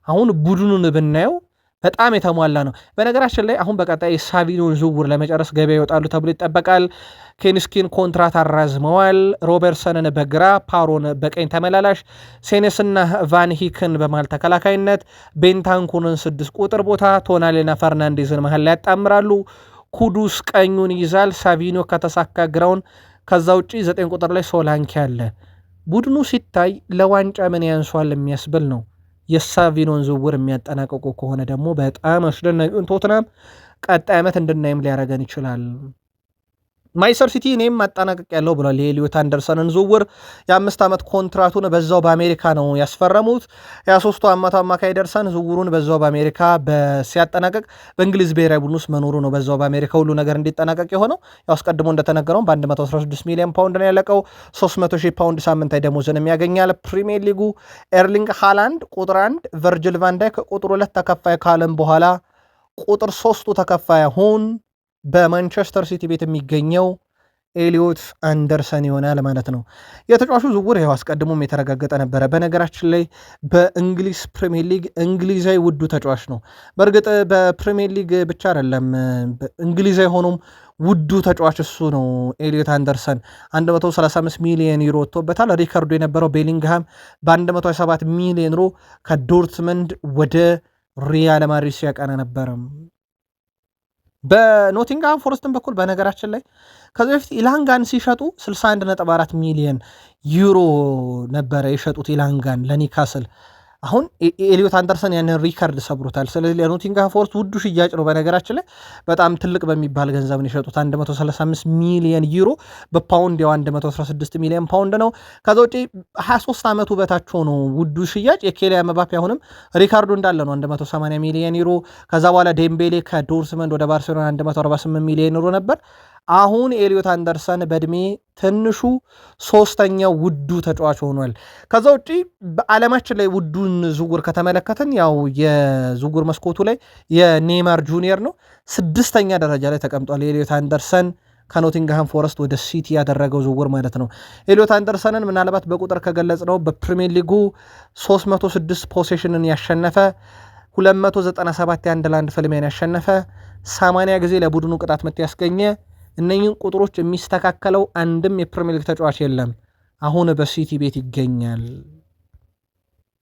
አሁን ቡድኑን ብናየው በጣም የተሟላ ነው። በነገራችን ላይ አሁን በቀጣይ ሳቪኖን ዝውውር ለመጨረስ ገበያ ይወጣሉ ተብሎ ይጠበቃል። ኬንስኪን ኮንትራት አራዝመዋል። ሮበርትሰንን በግራ ፓሮን በቀኝ ተመላላሽ፣ ሴኔስና ቫንሂክን በመሃል ተከላካይነት፣ ቤንታንኩርን 6 ቁጥር ቦታ፣ ቶናሌና ፈርናንዴዝን መሃል ላይ ያጣምራሉ። ኩዱስ ቀኙን ይዛል። ሳቪኖ ከተሳካ ግራውን፣ ከዛ ውጪ 9 ቁጥር ላይ ሶላንኪ አለ። ቡድኑ ሲታይ ለዋንጫ ምን ያንሷል የሚያስብል ነው። የሳቪኖን ዝውውር የሚያጠናቀቁ ከሆነ ደግሞ በጣም አስደናቂውን ቶትናም ቀጣይ ዓመት እንድናይም ሊያደርገን ይችላል። ማይሰር ሲቲ እኔም ማጠናቀቅ ያለው ብሏል። የኤሊዮት አንደርሰንን ዝውውር የ5 ዓመት ኮንትራቱን በዛው በአሜሪካ ነው ያስፈረሙት። የ23 ዓመቱ አማካይ ደርሰን ዝውውሩን በዛው በአሜሪካ ሲያጠናቀቅ በእንግሊዝ ብሔራዊ ቡድን ውስጥ መኖሩ ነው በዛው በአሜሪካ ሁሉ ነገር እንዲጠናቀቅ የሆነው። ያው አስቀድሞ እንደተነገረው በ116 ሚሊዮን ፓውንድ ነው ያለቀው። 300,000 ፓውንድ ሳምንታዊ ደሞዝንም ያገኛል። ፕሪሚየር ሊጉ ኤርሊንግ ሃላንድ ቁጥር 1፣ ቨርጅል ቫንዳይክ ቁጥር 2 ተከፋይ ካለም በኋላ ቁጥር 3ቱ ተከፋይ አሁን በማንቸስተር ሲቲ ቤት የሚገኘው ኤሊዮት አንደርሰን ይሆናል ማለት ነው። የተጫዋቹ ዝውውር ይኸው አስቀድሞም የተረጋገጠ ነበረ። በነገራችን ላይ በእንግሊዝ ፕሪሚየር ሊግ እንግሊዛዊ ውዱ ተጫዋች ነው። በእርግጥ በፕሪሚየር ሊግ ብቻ አይደለም እንግሊዛዊ ሆኖም ውዱ ተጫዋች እሱ ነው። ኤሊዮት አንደርሰን 135 ሚሊዮን ዩሮ ወጥቶበታል። ሪከርዱ የነበረው ቤሊንግሃም በ127 ሚሊዮን ዩሮ ከዶርትመንድ ወደ ሪያል ማድሪድ ሲያቀና ነበረም። በኖቲንግሃም ፎረስትን በኩል በነገራችን ላይ ከዚህ በፊት ኢላንጋን ሲሸጡ 61.4 ሚሊዮን ዩሮ ነበረ የሸጡት ኢላንጋን ለኒካስል። አሁን ኤሊዮት አንደርሰን ያንን ሪከርድ ሰብሮታል። ስለዚህ ለኖቲንግሃም ፎረስት ውዱ ሽያጭ ነው። በነገራችን ላይ በጣም ትልቅ በሚባል ገንዘብ ነው የሸጡት 135 ሚሊዮን ዩሮ፣ በፓውንድ ያው 116 ሚሊዮን ፓውንድ ነው። ከዛ ውጪ 23 ዓመቱ በታች ሆኖ ውዱ ሽያጭ የኬሊያን ምባፔ አሁንም ሪካርዶ እንዳለ ነው 180 ሚሊዮን ዩሮ። ከዛ በኋላ ዴምቤሌ ከዶርትመንድ ወደ ባርሴሎና 148 ሚሊዮን ዩሮ ነበር። አሁን ኤሊዮት አንደርሰን በእድሜ ትንሹ ሶስተኛው ውዱ ተጫዋች ሆኗል። ከዛ ውጪ በዓለማችን ላይ ውዱን ዝውውር ከተመለከትን ያው የዝውውር መስኮቱ ላይ የኔይማር ጁኒየር ነው 6ኛ ደረጃ ላይ ተቀምጧል። ኤሊዮት አንደርሰን ከኖቲንግሃም ፎረስት ወደ ሲቲ ያደረገው ዝውውር ማለት ነው። ኤሊዮት አንደርሰንን ምናልባት በቁጥር ከገለጽ ነው በፕሪሚየር ሊጉ 306 ፖሴሽንን ያሸነፈ 297 የአንድ ለአንድ ፍልሚያን ያሸነፈ 80 ጊዜ ለቡድኑ ቅጣት ምት ያስገኘ እነኝን ቁጥሮች የሚስተካከለው አንድም የፕሪሚየር ሊግ ተጫዋች የለም። አሁን በሲቲ ቤት ይገኛል።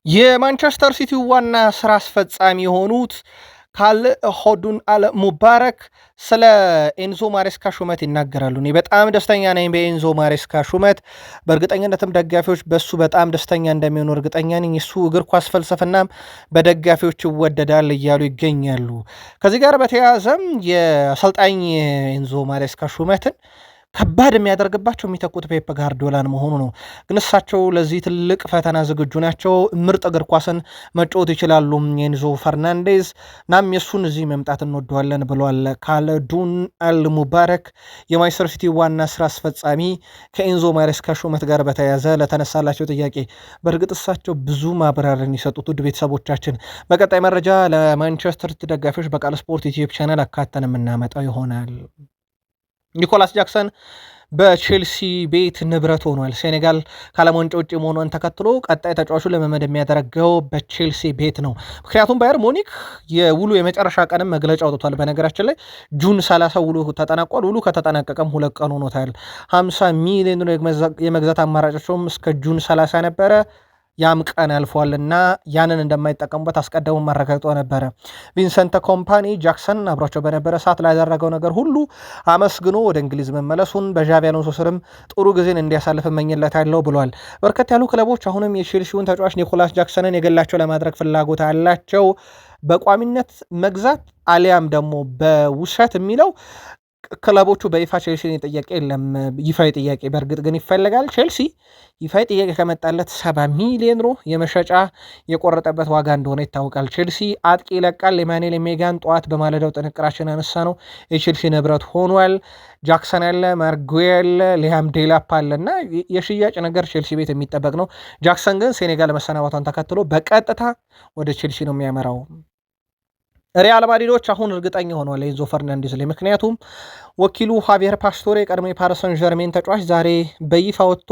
የማንቸስተር ሲቲ ዋና ስራ አስፈጻሚ የሆኑት ካልሆዱን አል ሙባረክ ስለ ኤንዞ ማሬስካ ሹመት ይናገራሉ። እኔ በጣም ደስተኛ ነኝ በኤንዞ ማሬስካ ሹመት፣ በእርግጠኝነትም ደጋፊዎች በሱ በጣም ደስተኛ እንደሚሆኑ እርግጠኛ ነኝ። እሱ እግር ኳስ ፈልሰፍናም በደጋፊዎች ይወደዳል እያሉ ይገኛሉ። ከዚህ ጋር በተያያዘም የአሰልጣኝ ኤንዞ ማሬስካ ሹመትን ከባድ የሚያደርግባቸው የሚተኩት ፔፕ ጋርዲዮላን መሆኑ ነው። ግን እሳቸው ለዚህ ትልቅ ፈተና ዝግጁ ናቸው። ምርጥ እግር ኳስን መጫወት ይችላሉ ኤንዞ ፈርናንዴዝ። ናም የሱን እዚህ መምጣት እንወደዋለን ብሏል ካልዱን አልሙባረክ የማንቸስተር ሲቲ ዋና ስራ አስፈጻሚ ከኤንዞ ማሬስካ ሹመት ጋር በተያያዘ ለተነሳላቸው ጥያቄ። በእርግጥ እሳቸው ብዙ ማብራሪያን የሰጡት ውድ ቤተሰቦቻችን፣ በቀጣይ መረጃ ለማንቸስተር ሲቲ ደጋፊዎች በቃል ስፖርት ዩቲዩብ ቻናል አካተን የምናመጣው ይሆናል። ኒኮላስ ጃክሰን በቼልሲ ቤት ንብረት ሆኗል። ሴኔጋል ከዓለም ዋንጫ ውጭ መሆኗን ተከትሎ ቀጣይ ተጫዋቹ ለመመድ የሚያደርገው በቼልሲ ቤት ነው። ምክንያቱም ባየር ሙኒክ የውሉ የመጨረሻ ቀንም መግለጫ አውጥቷል። በነገራችን ላይ ጁን 30 ውሉ ተጠናቋል። ውሉ ከተጠናቀቀም 2 ቀን ሆኖታል። 50 ሚሊዮን የመግዛት አማራጮችም እስከ ጁን 30 ነበረ። ያም ቀን አልፏልና ያንን እንደማይጠቀሙበት አስቀድሞ ማረጋግጦ ነበረ። ቪንሰንት ኮምፓኒ ጃክሰን አብሯቸው በነበረ ሰዓት ላይ ያደረገው ነገር ሁሉ አመስግኖ ወደ እንግሊዝ መመለሱን በዣቪ አሎንሶ ስርም ጥሩ ጊዜን እንዲያሳልፍ እመኝለታለሁ ብሏል። በርከት ያሉ ክለቦች አሁንም የቼልሲውን ተጫዋች ኒኮላስ ጃክሰንን የግላቸው ለማድረግ ፍላጎት አላቸው። በቋሚነት መግዛት አሊያም ደግሞ በውሰት የሚለው ክለቦቹ በይፋ ቼልሲን የጠየቀ የለም። ይፋዊ ጥያቄ በእርግጥ ግን ይፈልጋል። ቼልሲ ይፋዊ ጥያቄ ከመጣለት 70 ሚሊዮን ዩሮ የመሸጫ የቆረጠበት ዋጋ እንደሆነ ይታወቃል። ቼልሲ አጥቂ ይለቃል። ኤማኑኤል ሜጋን ጠዋት በማለዳው ጥንቅራችን ያነሳ ነው የቼልሲ ንብረት ሆኗል። ጃክሰን አለ፣ ማርጉዌል፣ ሊያም ዴላፕ አለ እና የሽያጭ ነገር ቼልሲ ቤት የሚጠበቅ ነው። ጃክሰን ግን ሴኔጋል መሰናበቷን ተከትሎ በቀጥታ ወደ ቼልሲ ነው የሚያመራው። ሪያል ማድሪዶች አሁን እርግጠኛ ሆኗል ኤንዞ ፈርናንዴዝ ላይ። ምክንያቱም ወኪሉ ሃቪየር ፓስቶሬ የቀድሞ የፓሪስ ሰን ዠርሜን ተጫዋች ዛሬ በይፋ ወጥቶ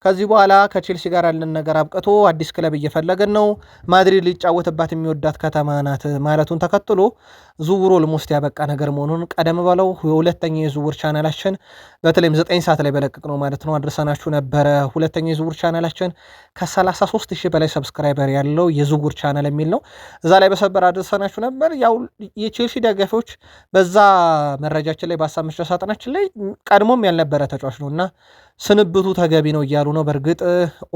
ከዚህ በኋላ ከቼልሲ ጋር ያለን ነገር አብቅቶ አዲስ ክለብ እየፈለገን ነው፣ ማድሪድ ሊጫወትባት የሚወዳት ከተማ ናት ማለቱን ተከትሎ ዝውውሩ ልሞስት ያበቃ ነገር መሆኑን ቀደም ባለው የሁለተኛ የዝውውር ቻናላችን በተለይም 9 ሰዓት ላይ በለቅቅ ነው ማለት ነው አድርሰናችሁ ነበረ። ሁለተኛ የዝውውር ቻናላችን ከ33,000 በላይ ሰብስክራይበር ያለው የዝውውር ቻናል የሚል ነው። እዛ ላይ በሰበር አድርሰናችሁ ነበር። ያው የቼልሲ ደጋፊዎች በዛ መረጃችን ላይ በሀሳብ መስጫ ሳጥናችን ላይ ቀድሞም ያልነበረ ተጫዋች ነው እና ስንብቱ ተገቢ ነው እያሉ ነው። በእርግጥ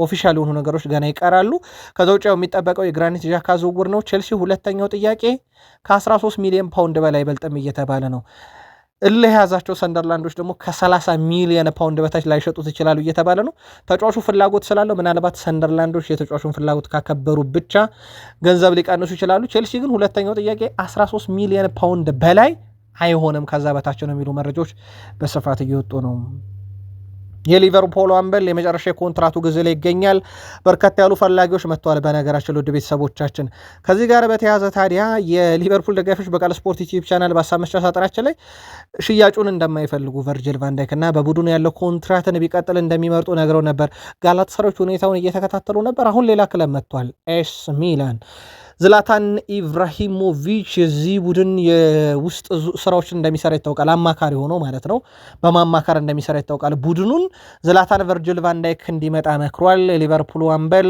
ኦፊሻል የሆኑ ነገሮች ገና ይቀራሉ። ከዛ ውጭ የሚጠበቀው የግራኒት ዣካ ዝውውር ነው። ቼልሲ ሁለተኛው ጥያቄ ከ13 ሚሊዮን ፓውንድ በላይ አይበልጥም እየተባለ ነው። እልህ የያዛቸው ሰንደርላንዶች ደግሞ ከ30 ሚሊዮን ፓውንድ በታች ላይሸጡት ይችላሉ እየተባለ ነው። ተጫዋቹ ፍላጎት ስላለው ምናልባት ሰንደርላንዶች የተጫዋቹን ፍላጎት ካከበሩ ብቻ ገንዘብ ሊቀንሱ ይችላሉ። ቼልሲ ግን ሁለተኛው ጥያቄ 13 ሚሊዮን ፓውንድ በላይ አይሆንም፣ ከዛ በታች ነው የሚሉ መረጃዎች በስፋት እየወጡ ነው። የሊቨርፑል አምበል የመጨረሻ የኮንትራቱ ጊዜ ላይ ይገኛል። በርከት ያሉ ፈላጊዎች መጥተዋል። በነገራችን ውድ ቤተሰቦቻችን ከዚህ ጋር በተያያዘ ታዲያ የሊቨርፑል ደጋፊዎች በቃል ስፖርት ዩቲዩብ ቻናል በሀሳብ መስጫ ሳጥናችን ላይ ሽያጩን እንደማይፈልጉ ቨርጅል ቫንዳይክ እና በቡድኑ ያለው ኮንትራትን ቢቀጥል እንደሚመርጡ ነግረው ነበር። ጋላታሳራዮች ሁኔታውን እየተከታተሉ ነበር። አሁን ሌላ ክለብ መጥቷል፣ ኤስ ሚላን። ዝላታን ኢብራሂሞቪች የዚህ ቡድን የውስጥ ስራዎችን እንደሚሰራ ይታወቃል። አማካሪ ሆኖ ማለት ነው፣ በማማካር እንደሚሰራ ይታወቃል። ቡድኑን ዝላታን ቨርጅል ቫንዳይክ እንዲመጣ መክሯል። የሊቨርፑል አምበል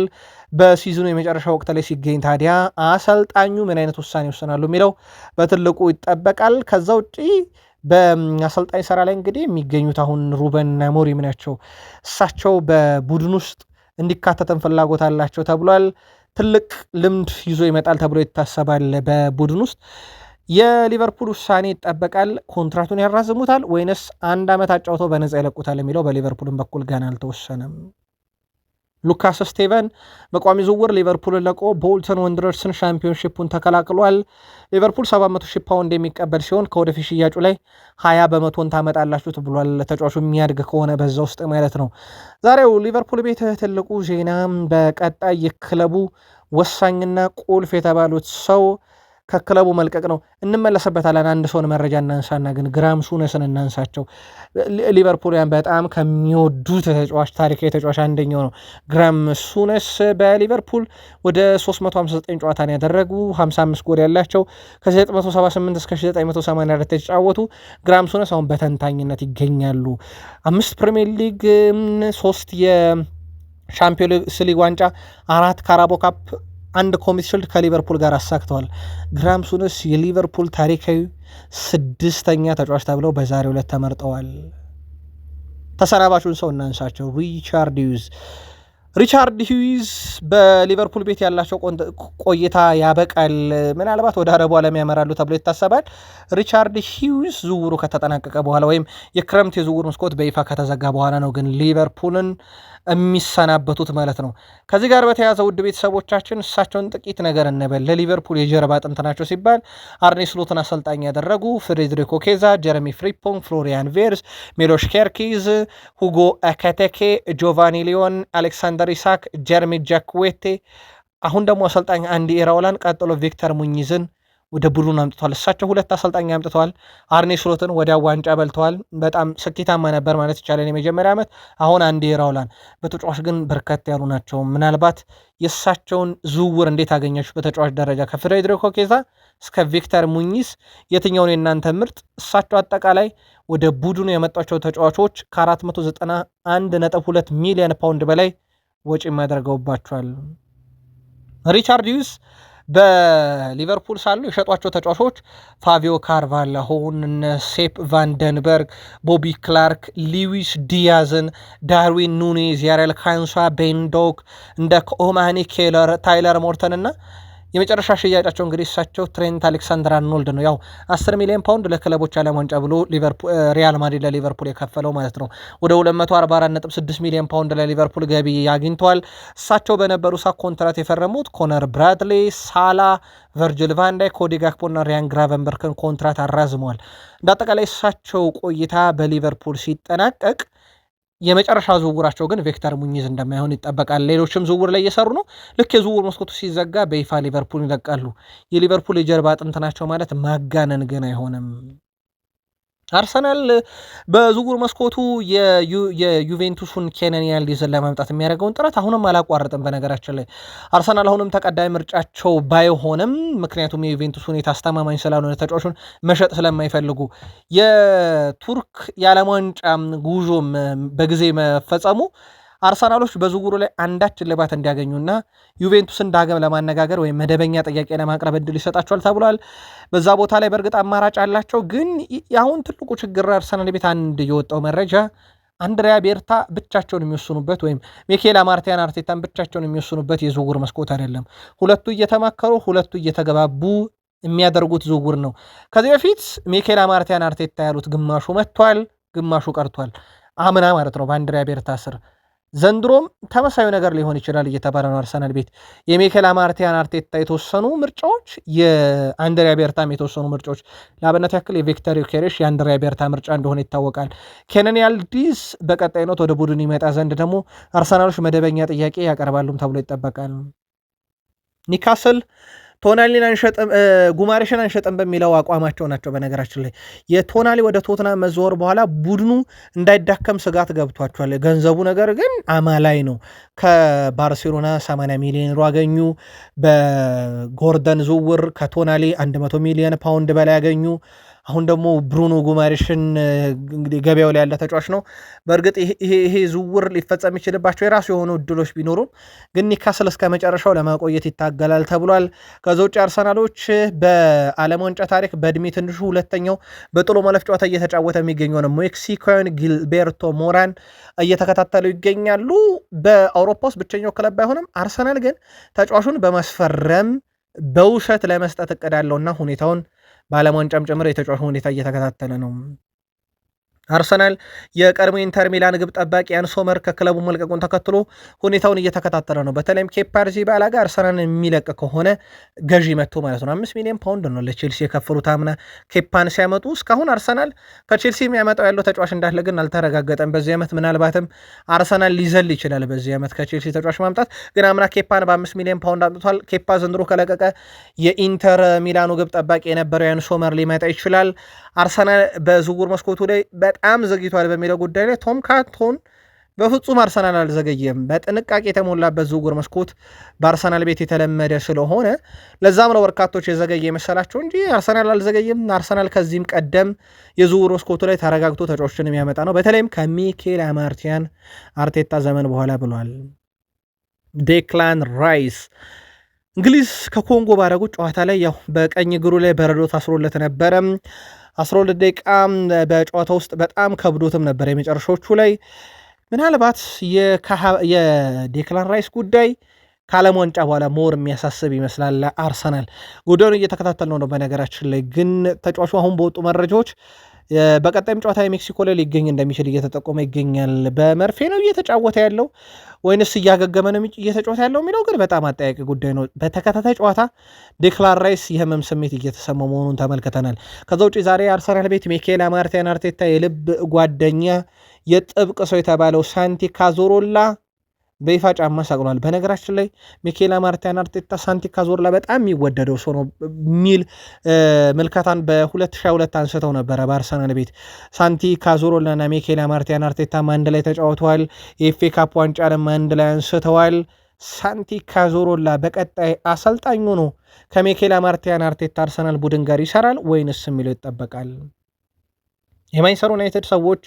በሲዝኑ የመጨረሻ ወቅት ላይ ሲገኝ ታዲያ አሰልጣኙ ምን አይነት ውሳኔ ይወስናሉ የሚለው በትልቁ ይጠበቃል። ከዛ ውጪ በአሰልጣኝ ስራ ላይ እንግዲህ የሚገኙት አሁን ሩበን አሞሪም ናቸው። እሳቸው በቡድን ውስጥ እንዲካተተን ፍላጎት አላቸው ተብሏል። ትልቅ ልምድ ይዞ ይመጣል ተብሎ ይታሰባል። በቡድን ውስጥ የሊቨርፑል ውሳኔ ይጠበቃል። ኮንትራቱን ያራዝሙታል ወይንስ 1 ዓመት አጫውተው በነፃ ይለቁታል የሚለው በሊቨርፑልም በኩል ገና አልተወሰነም። ሉካስ ስቴቨን በቋሚ ዝውውር ሊቨርፑልን ለቆ ቦልተን ወንደረርስን ሻምፒዮንሺፑን ተቀላቅሏል። ሊቨርፑል 700,000 ፓውንድ የሚቀበል ሲሆን ከወደፊት ሽያጩ ላይ 20% ታመጣላችሁ ብሏል። ተጫዋቹ የሚያድግ ከሆነ በዛ ውስጥ ማለት ነው። ዛሬው ሊቨርፑል ቤት ትልቁ ዜና በቀጣይ የክለቡ ወሳኝና ቁልፍ የተባሉት ሰው ከክለቡ መልቀቅ ነው። እንመለስበታለን። አንድ ሰውን መረጃ እናንሳና ግን ግራም ሱነስን እናንሳቸው። ሊቨርፑልያን በጣም ከሚወዱት ተጫዋች ታሪካዊ ተጫዋች አንደኛው ነው ግራም ሱነስ። በሊቨርፑል ወደ 359 ጨዋታን ያደረጉ 55 ጎል ያላቸው ከ1978 እስከ 1984 የተጫወቱ ግራም ሱነስ አሁን በተንታኝነት ይገኛሉ። 5 ፕሪሚየር ሊግ፣ 3 የሻምፒዮንስ ሊግ ዋንጫ፣ 4 ካራቦ ካፕ፣ 1 ኮሚቲ ሺልድ ከሊቨርፑል ጋር አሳክተዋል። ግራም ሱነስ የሊቨርፑል ታሪካዊ 6ኛ ተጫዋች ተብለው በዛሬው ዕለት ተመርጠዋል። ተሰናባቹን ሰው እናንሳቸው። ሪቻርድ ሂውዝ በሊቨርፑል ቤት ያላቸው ቆይታ ያበቃል። ምናልባት ወደ አረቡ ዓለም ያመራሉ ተብሎ ይታሰባል። ሪቻርድ ሂውዝ ዝውውሩ ከተጠናቀቀ በኋላ ወይም የክረምት የዝውውር መስኮት በይፋ ከተዘጋ በኋላ ነው ግን ሊቨርፑልን የሚሰናበቱት ማለት ነው። ከዚህ ጋር በተያያዘ ውድ ቤተሰቦቻችን እሳቸውን ጥቂት ነገር እንበል። ለሊቨርፑል የጀርባ አጥንት ናቸው ሲባል አርኔ ስሎትን አሰልጣኝ ያደረጉ ፍሬድሪኮ ኬዛ፣ ጀረሚ ፍሪፖንግ፣ ፍሎሪያን ቬርዝ፣ ሜሎሽ ኬርኪዝ፣ ሁጎ ኤኪቲኬ፣ ጆቫኒ ሊዮን፣ አሌክሳንደር ኢሳክ፣ ጀርሚ ጃክዌቴ፣ አሁን ደግሞ አሰልጣኝ አንዲ ኢራኦላን፣ ቀጥሎ ቪክተር ሙኝዝን ወደ ቡድኑ አምጥተዋል። እሳቸው 2 አሰልጣኝ አምጥተዋል። አርኔ ስሎትን ወደ ዋንጫ በልተዋል። በጣም ስኬታማ ነበር ማለት ይቻላል የመጀመሪያ ዓመት። አሁን አንዲ ኢራኦላን በተጫዋች ግን በርከት ያሉ ናቸው። ምናልባት የእሳቸውን ዝውውር እንዴት አገኛችሁ? በተጫዋች ደረጃ ከፍሬድሪኮ ኬዛ እስከ ቪክተር ሙኝዝ የትኛውን የእናንተ ምርጥ? እሳቸው አጠቃላይ ወደ ቡድኑ የመጧቸው ተጫዋቾች ከ491.2 ሚሊዮን ፓውንድ በላይ ወጪ የሚያደርገውባቸዋል። ሪቻርድ ሂውዝ በሊቨርፑል ሳሉ የሸጧቸው ተጫዋቾች ፋቪዮ ካርቫልሆን፣ ሴፕ ቫንደንበርግ፣ ቦቢ ክላርክ፣ ሉዊስ ዲያዝን፣ ዳርዊን ኑኔዝ፣ ያሬል ካንሷ፣ ቤንዶክ፣ እንደ ኦማኒ ኬለር፣ ታይለር ሞርተን እና የመጨረሻ ሽያጫቸው እንግዲህ እሳቸው ትሬንት አሌክሳንደር-አርኖልድ ነው። ያው 10 ሚሊዮን ፓውንድ ለክለቦች ዓለም ዋንጫ ብሎ ሪያል ማድሪድ ለሊቨርፑል የከፈለው ማለት ነው። ወደ 244.6 ሚሊዮን ፓውንድ ለሊቨርፑል ገቢ አግኝተዋል። እሳቸው በነበሩ ሰዓት ኮንትራት የፈረሙት ኮነር ብራድሌ፣ ሳላ፣ ቨርጅል ቫንዳይ፣ ኮዲ ጋክፖ እና ሪያን ግራቨንበርክን ኮንትራት አራዝመዋል። እንዳጠቃላይ እሳቸው ቆይታ በሊቨርፑል ሲጠናቀቅ የመጨረሻ ዝውውራቸው ግን ቪክተር ሙኝዝ እንደማይሆን ይጠበቃል። ሌሎችም ዝውውር ላይ እየሰሩ ነው። ልክ የዝውውር መስኮቱ ሲዘጋ በይፋ ሊቨርፑል ይለቃሉ። የሊቨርፑል የጀርባ አጥንት ናቸው ማለት ማጋነን ግን አይሆንም። አርሰናል በዝውውር መስኮቱ የዩቬንቱሱን ኬነን ያልዲዝን ለማምጣት የሚያደርገውን ጥረት አሁንም አላቋረጥም። በነገራችን ላይ አርሰናል አሁንም ተቀዳሚ ምርጫቸው ባይሆንም ምክንያቱም የዩቬንቱስ ሁኔታ አስተማማኝ ስላልሆነ ተጫዋቹን መሸጥ ስለማይፈልጉ የቱርክ የዓለም ዋንጫ ጉዞም በጊዜ መፈጸሙ አርሰናሎች በዝውውሩ ላይ አንዳች እልባት እንዲያገኙና ዩቬንቱስን ዳግም ለማነጋገር ወይም መደበኛ ጥያቄ ለማቅረብ እድል ይሰጣቸዋል ተብሏል። በዛ ቦታ ላይ በእርግጥ አማራጭ አላቸው። ግን አሁን ትልቁ ችግር አርሰናል ቤት አንድ የወጣው መረጃ አንድሪያ ቤርታ ብቻቸውን የሚወስኑበት ወይም ሚኬላ ማርቲያን አርቴታን ብቻቸውን የሚወስኑበት የዝውውር መስኮት አይደለም። ሁለቱ እየተማከሩ ሁለቱ እየተገባቡ የሚያደርጉት ዝውውር ነው። ከዚህ በፊት ሚኬላ ማርቲያን አርቴታ ያሉት ግማሹ መጥቷል፣ ግማሹ ቀርቷል። አምና ማለት ነው በአንድሪያ ቤርታ ስር። ዘንድሮም ተመሳዩ ነገር ሊሆን ይችላል እየተባለ ነው። አርሰናል ቤት የሚኬላ ማርቲያን አርቴታ የተወሰኑ ምርጫዎች፣ የአንድሪያ ቤርታም የተወሰኑ ምርጫዎች፣ ለአብነት ያክል የቪክተር ዮኬሬሽ የአንድሪያ ቤርታ ምርጫ እንደሆነ ይታወቃል። ኬነን ያልዲዝ በቀጣይነት ወደ ቡድን ይመጣ ዘንድ ደግሞ አርሰናሎች መደበኛ ጥያቄ ያቀርባሉም ተብሎ ይጠበቃል። ኒካስል ቶናሊን አንሸጥም ጉማሬሽን አንሸጥም በሚለው አቋማቸው ናቸው። በነገራችን ላይ የቶናሊ ወደ ቶትናም መዘወር በኋላ ቡድኑ እንዳይዳከም ስጋት ገብቷቸዋል። ገንዘቡ ነገር ግን አማላይ ነው። ከባርሴሎና 80 ሚሊዮን ዩሮ አገኙ። በጎርደን ዝውውር ከቶናሊ 100 ሚሊዮን ፓውንድ በላይ ያገኙ። አሁን ደግሞ ብሩኖ ጉማሬሽን እንግዲህ ገበያው ላይ ያለ ተጫዋች ነው። በእርግጥ ይሄ ዝውውር ሊፈጸም ይችልባቸው የራሱ የሆኑ እድሎች ቢኖሩም ግን ኒካስል እስከ መጨረሻው ለማቆየት ይታገላል ተብሏል። ከዛ ውጭ አርሰናሎች በዓለም ዋንጫ ታሪክ በእድሜ ትንሹ ሁለተኛው በጥሎ ማለፍ ጨዋታ እየተጫወተ የሚገኘው ነው ሜክሲኮን ጊልቤርቶ ሞራን እየተከታተሉ ይገኛሉ። በአውሮፓ ውስጥ ብቸኛው ክለብ ባይሆንም አርሰናል ግን ተጫዋቹን በማስፈረም በውሰት ለመስጠት እቅድ አለውና ሁኔታውን በዓለም ዋንጫም ጭምር የተጫዋቹ ሁኔታ እየተከታተለ ነው። አርሰናል የቀድሞ ኢንተር ሚላን ግብ ጠባቂ ያን ሶመር ከክለቡ መልቀቁን ተከትሎ ሁኔታውን እየተከታተለ ነው። በተለይም ኬፓ አሪዛባላጋ አርሰናል የሚለቅ ከሆነ ገዢ መጥቶ ማለት ነው 5 ሚሊዮን ፓውንድ ነው ለቼልሲ የከፈሉት አምና ኬፓን ሲያመጡ። እስካሁን አርሰናል ከቼልሲ የሚያመጣው ያለው ተጫዋች እንዳለ ግን አልተረጋገጠም። በዚህ ዓመት ምናልባትም አርሰናል ሊዘል ይችላል በዚህ ዓመት ከቼልሲ ተጫዋች ማምጣት። ግን አምና ኬፓን በ5 ሚሊዮን ፓውንድ አምጥቷል። ኬፓ ዘንድሮ ከለቀቀ የኢንተር ሚላኑ ግብ ጠባቂ የነበረው ያን ሶመር ሊመጣ ይችላል። አርሰናል በዝውውር መስኮቱ ላይ በጣም ዘግይቷል በሚለው ጉዳይ ላይ ቶም ካንቶን በፍጹም አርሰናል አልዘገየም፣ በጥንቃቄ የተሞላበት ዝውውር መስኮት በአርሰናል ቤት የተለመደ ስለሆነ ለዛም ነው በርካቶች የዘገየ መሰላቸው እንጂ አርሰናል አልዘገየም። አርሰናል ከዚህም ቀደም የዝውውር መስኮቱ ላይ ተረጋግቶ ተጫዋቾችን የሚያመጣ ነው፣ በተለይም ከሚኬል ማርቲያን አርቴታ ዘመን በኋላ ብሏል። ዴክላን ራይስ እንግሊዝ ከኮንጎ ባደረጉት ጨዋታ ላይ ያው በቀኝ እግሩ ላይ በረዶ ታስሮለት ነበረ። 12 ደቂቃ በጨዋታ ውስጥ በጣም ከብዶትም ነበር። የመጨረሻዎቹ ላይ ምናልባት የዴክላን ራይስ ጉዳይ ከዓለም ዋንጫ በኋላ ሞር የሚያሳስብ ይመስላል። አርሰናል ጉዳዩን እየተከታተል ነው። በነገራችን ላይ ግን ተጫዋቹ አሁን በወጡ መረጃዎች በቀጣይም ጨዋታ የሜክሲኮ ላይ ሊገኝ እንደሚችል እየተጠቆመ ይገኛል። በመርፌ ነው እየተጫወተ ያለው ወይንስ እያገገመ ነው እየተጫወተ ያለው የሚለው ግን በጣም አጠያቂ ጉዳይ ነው። በተከታታይ ጨዋታ ዴክላን ራይስ የህመም ስሜት እየተሰማው መሆኑን ተመልክተናል። ከዛ ውጭ ዛሬ አርሰናል ቤት ሚኬላ ማርቲያን አርቴታ የልብ ጓደኛ የጥብቅ ሰው የተባለው ሳንቲ ካዞሮላ በይፋ ጫማ ሰቅሏል። በነገራችን ላይ ሚኬላ ማርቲያን አርቴታ ሳንቲ ካዞሮላ በጣም የሚወደደው ሰው ነው የሚል ምልከታን በ2022 አንስተው ነበረ። በአርሰናል ቤት ሳንቲ ካዞሮላና ሚኬላ ማርቲያን አርቴታ አንድ ላይ ተጫውተዋል። የኤፍኤ ካፕ ዋንጫንም አንድ ላይ አንስተዋል። ሳንቲ ካዞሮላ በቀጣይ አሰልጣኙ ነው ከሚኬላ ማርቲያን አርቴታ አርሰናል ቡድን ጋር ይሰራል ወይንስ የሚለው ይጠበቃል። የማንቸስተር ዩናይትድ ሰዎች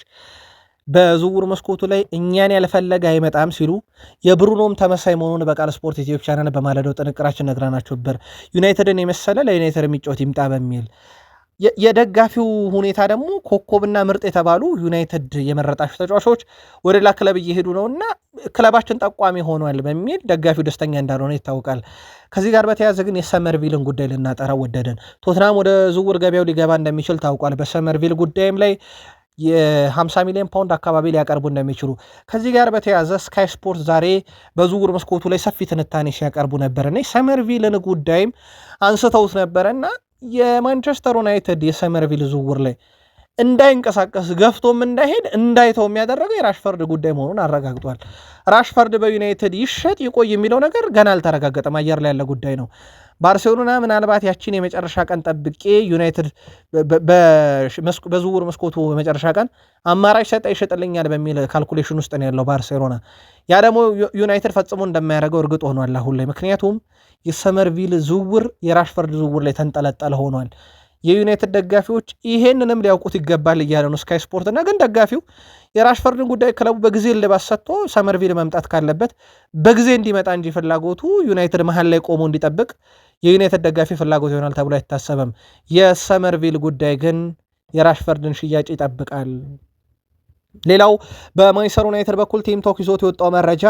በዝውውር መስኮቱ ላይ እኛን ያልፈለገ አይመጣም ሲሉ የብሩኖም ተመሳይ መሆኑን በቃል ስፖርት ኢትዮጵያ ቻናል በማለዳው ጥንቅራችን ነግረናችሁ ነበር። ዩናይትድን የመሰለ ለዩናይትድ የሚጫወት ይምጣ በሚል የደጋፊው ሁኔታ ደግሞ ኮከብና ምርጥ የተባሉ ዩናይትድ የመረጣቸው ተጫዋቾች ወደ ሌላ ክለብ እየሄዱ ነውና ክለባችን ጠቋሚ ሆኗል በሚል ደጋፊው ደስተኛ እንዳልሆነ ይታወቃል። ከዚህ ጋር በተያያዘ ግን የሰመርቪልን ጉዳይ ልናጠራው ወደደን። ቶትናም ወደ ዝውውር ገበያው ሊገባ እንደሚችል ታውቋል። በሰመርቪል ጉዳይም ላይ የ50 ሚሊዮን ፓውንድ አካባቢ ሊያቀርቡ እንደሚችሉ ከዚህ ጋር በተያያዘ ስካይ ስፖርት ዛሬ በዝውውር መስኮቱ ላይ ሰፊ ትንታኔ ሲያቀርቡ ነበርና የሰመርቪልን ጉዳይም አንስተውት ነበረና የማንቸስተር ዩናይትድ የሰመርቪል ዝውውር ላይ እንዳይንቀሳቀስ ገፍቶም እንዳይሄድ እንዳይተው የሚያደረገው የራሽፈርድ ጉዳይ መሆኑን አረጋግጧል። ራሽፈርድ በዩናይትድ ይሸጥ ይቆይ የሚለው ነገር ገና አልተረጋገጠም፣ አየር ላይ ያለ ጉዳይ ነው። ባርሴሎና ምናልባት ያችን የመጨረሻ ቀን ጠብቄ ዩናይትድ በዝውውር መስኮቱ በመጨረሻ ቀን አማራጭ ሰጠ ይሸጥልኛል በሚል ካልኩሌሽን ውስጥ ነው ያለው ባርሴሎና። ያ ደግሞ ዩናይትድ ፈጽሞ እንደማያደርገው እርግጥ ሆኗል አሁን ላይ። ምክንያቱም የሰመርቪል ዝውውር የራሽፈርድ ዝውውር ላይ ተንጠለጠለ ሆኗል። የዩናይትድ ደጋፊዎች ይሄንንም ሊያውቁት ይገባል እያለ ነው ስካይ ስፖርት። እና ግን ደጋፊው የራሽፈርድን ጉዳይ ክለቡ በጊዜ ልባስ ሰጥቶ ሰመርቪል መምጣት ካለበት በጊዜ እንዲመጣ እንጂ ፍላጎቱ ዩናይትድ መሀል ላይ ቆሞ እንዲጠብቅ የዩናይትድ ደጋፊ ፍላጎት ይሆናል ተብሎ አይታሰብም። የሰመርቪል ጉዳይ ግን የራሽፈርድን ሽያጭ ይጠብቃል። ሌላው በማንቸስተር ዩናይትድ በኩል ቲም ቶክ ይዞት የወጣው መረጃ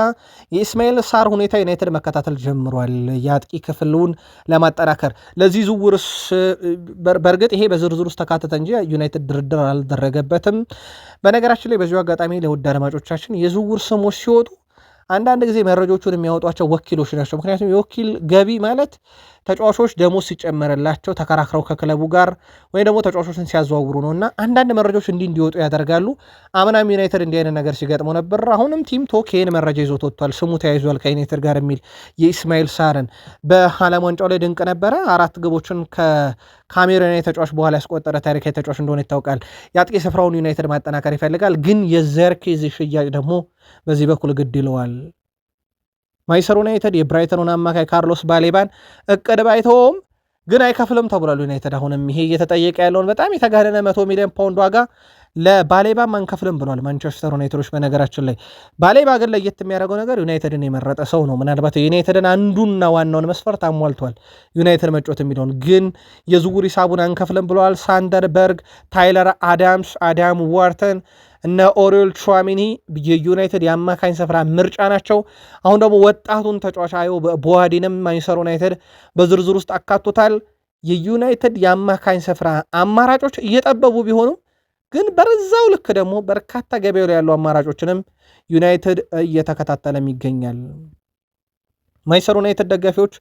የኢስማኤል ሳር ሁኔታ ዩናይትድ መከታተል ጀምሯል። የአጥቂ ክፍሉን ለማጠናከር ለዚህ ዝውውርስ በእርግጥ ይሄ በዝርዝር ውስጥ ተካተተ እንጂ ዩናይትድ ድርድር አልደረገበትም። በነገራችን ላይ በዚሁ አጋጣሚ ለውድ አድማጮቻችን የዝውውር ስሞች ሲወጡ አንዳንድ ጊዜ መረጃዎቹን የሚያወጧቸው ወኪሎች ናቸው። ምክንያቱም የወኪል ገቢ ማለት ተጫዋቾች ደሞዝ ሲጨመርላቸው ተከራክረው ከክለቡ ጋር ወይም ደግሞ ተጫዋቾችን ሲያዘዋውሩ ነው እና አንዳንድ መረጃዎች እንዲወጡ ያደርጋሉ። አምናም ዩናይትድ እንዲህ አይነት ነገር ሲገጥመው ነበር። አሁንም ቲም ቶክ ይህን መረጃ ይዞት ወጥቷል። ስሙ ተያይዟል ከዩናይትድ ጋር የሚል የኢስማኤል ሳርን በዓለም ዋንጫው ላይ ድንቅ ነበረ። 4 ግቦችን ከካሜሩናዊ ተጫዋች በኋላ ያስቆጠረ ታሪካዊ ተጫዋች እንደሆነ ይታወቃል። የአጥቂ ስፍራውን ዩናይትድ ማጠናከር ይፈልጋል። ግን የዘርኬዝ ሽያጭ ደግሞ በዚህ በኩል ግድ ይለዋል። ማንቸስተር ዩናይትድ የብራይተኑን አማካይ ካርሎስ ባሌባን እቅድ ባይተውም ግን አይከፍልም ተብሏል። ዩናይትድ አሁንም ይሄ እየተጠየቀ ያለውን በጣም የተጋነነ 100 ሚሊዮን ፓውንድ ዋጋ ለባሌባም አንከፍልም ብሏል ማንቸስተር ዩናይትዶች። በነገራችን ላይ ባሌባ ግን ለየት የሚያደርገው ነገር ዩናይትድን የመረጠ ሰው ነው። ምናልባት ዩናይትድን አንዱና ዋናውን መስፈርት አሟልቷል ዩናይትድ መጮት የሚለውን ግን የዝውውር ሂሳቡን አንከፍልም ብለዋል። ሳንደርበርግ፣ ታይለር አዳምስ፣ አዳም ዋርተን እነ ኦሪዮል ቹዋሚኒ የዩናይትድ የአማካኝ ስፍራ ምርጫ ናቸው። አሁን ደግሞ ወጣቱን ተጫዋች አዮ ቦዋዲንም ማንቸስተር ዩናይትድ በዝርዝር ውስጥ አካቶታል። የዩናይትድ የአማካኝ ስፍራ አማራጮች እየጠበቡ ቢሆኑም ግን በዛው ልክ ደግሞ በርካታ ገበያው ላይ ያሉ አማራጮችንም ዩናይትድ እየተከታተለም ይገኛል። ማንቸስተር ዩናይትድ ደጋፊዎች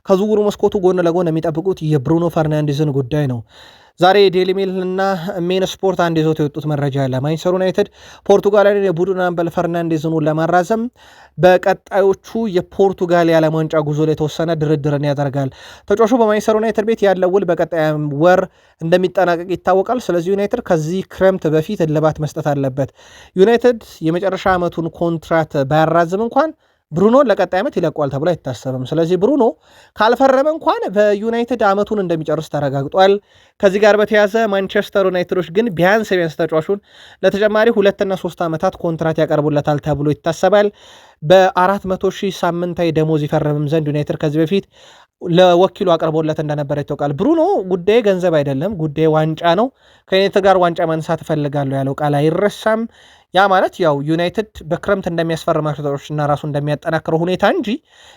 ከዝውውሩ መስኮቱ ጎን ለጎን የሚጠብቁት የብሩኖ ፈርናንዴዝን ጉዳይ ነው። ዛሬ ዴይሊ ሜል እና ሜን ስፖርት አንድ ይዞት የወጡት መረጃ አለ። ማንቸስተር ዩናይትድ ፖርቱጋላዊን የቡድን አምበል ፈርናንዴዝን ለማራዘም በቀጣዮቹ የፖርቱጋል የዓለም ዋንጫ ጉዞ ላይ የተወሰነ ድርድርን ያደርጋል። ተጫዋቹ በማንቸስተር ዩናይትድ ቤት ያለው ውል በቀጣይ ወር እንደሚጠናቀቅ ይታወቃል። ስለዚህ ዩናይትድ ከዚህ ክረምት በፊት እልባት መስጠት አለበት። ዩናይትድ የመጨረሻ ዓመቱን ኮንትራት ባያራዝም እንኳን ብሩኖን ለቀጣይ ዓመት ይለቋል ተብሎ አይታሰብም። ስለዚህ ብሩኖ ካልፈረመ እንኳን በዩናይትድ ዓመቱን እንደሚጨርስ ተረጋግጧል። ከዚህ ጋር በተያዘ ማንቸስተር ዩናይትዶች ግን ቢያንስ ተጫዋቹን ለተጨማሪ 2 እና 3 ዓመታት ኮንትራት ያቀርቡለታል ተብሎ ይታሰባል። በ400,000 ሳምንታዊ ደሞዝ ይፈርምም ዘንድ ዩናይትድ ከዚህ በፊት ለወኪሉ አቅርቦለት እንደነበረ ይታወቃል። ብሩኖ ጉዳይ ገንዘብ አይደለም፣ ጉዳይ ዋንጫ ነው። ከዩናይትድ ጋር ዋንጫ ማንሳት እፈልጋለሁ ያለው ቃል አይረሳም። ያ ማለት ያው ዩናይትድ በክረምት እንደሚያስፈርማቸው ተጫዋቾችና ራሱ እንደሚያጠናክረው ሁኔታ እንጂ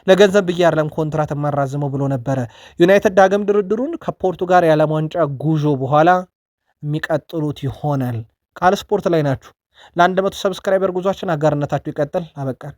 ለገንዘብ ብዬ አይደለም ኮንትራት የማራዝመው ብሎ ነበረ። ዩናይትድ ዳግም ድርድሩን ከፖርቱጋል የዓለም ዋንጫ ጉዞ በኋላ የሚቀጥሉት ይሆናል። ቃል ስፖርት ላይ ናችሁ። ለ100 ሰብስክራይበር ጉዟችን አጋርነታችሁ ይቀጥል። አበቃል።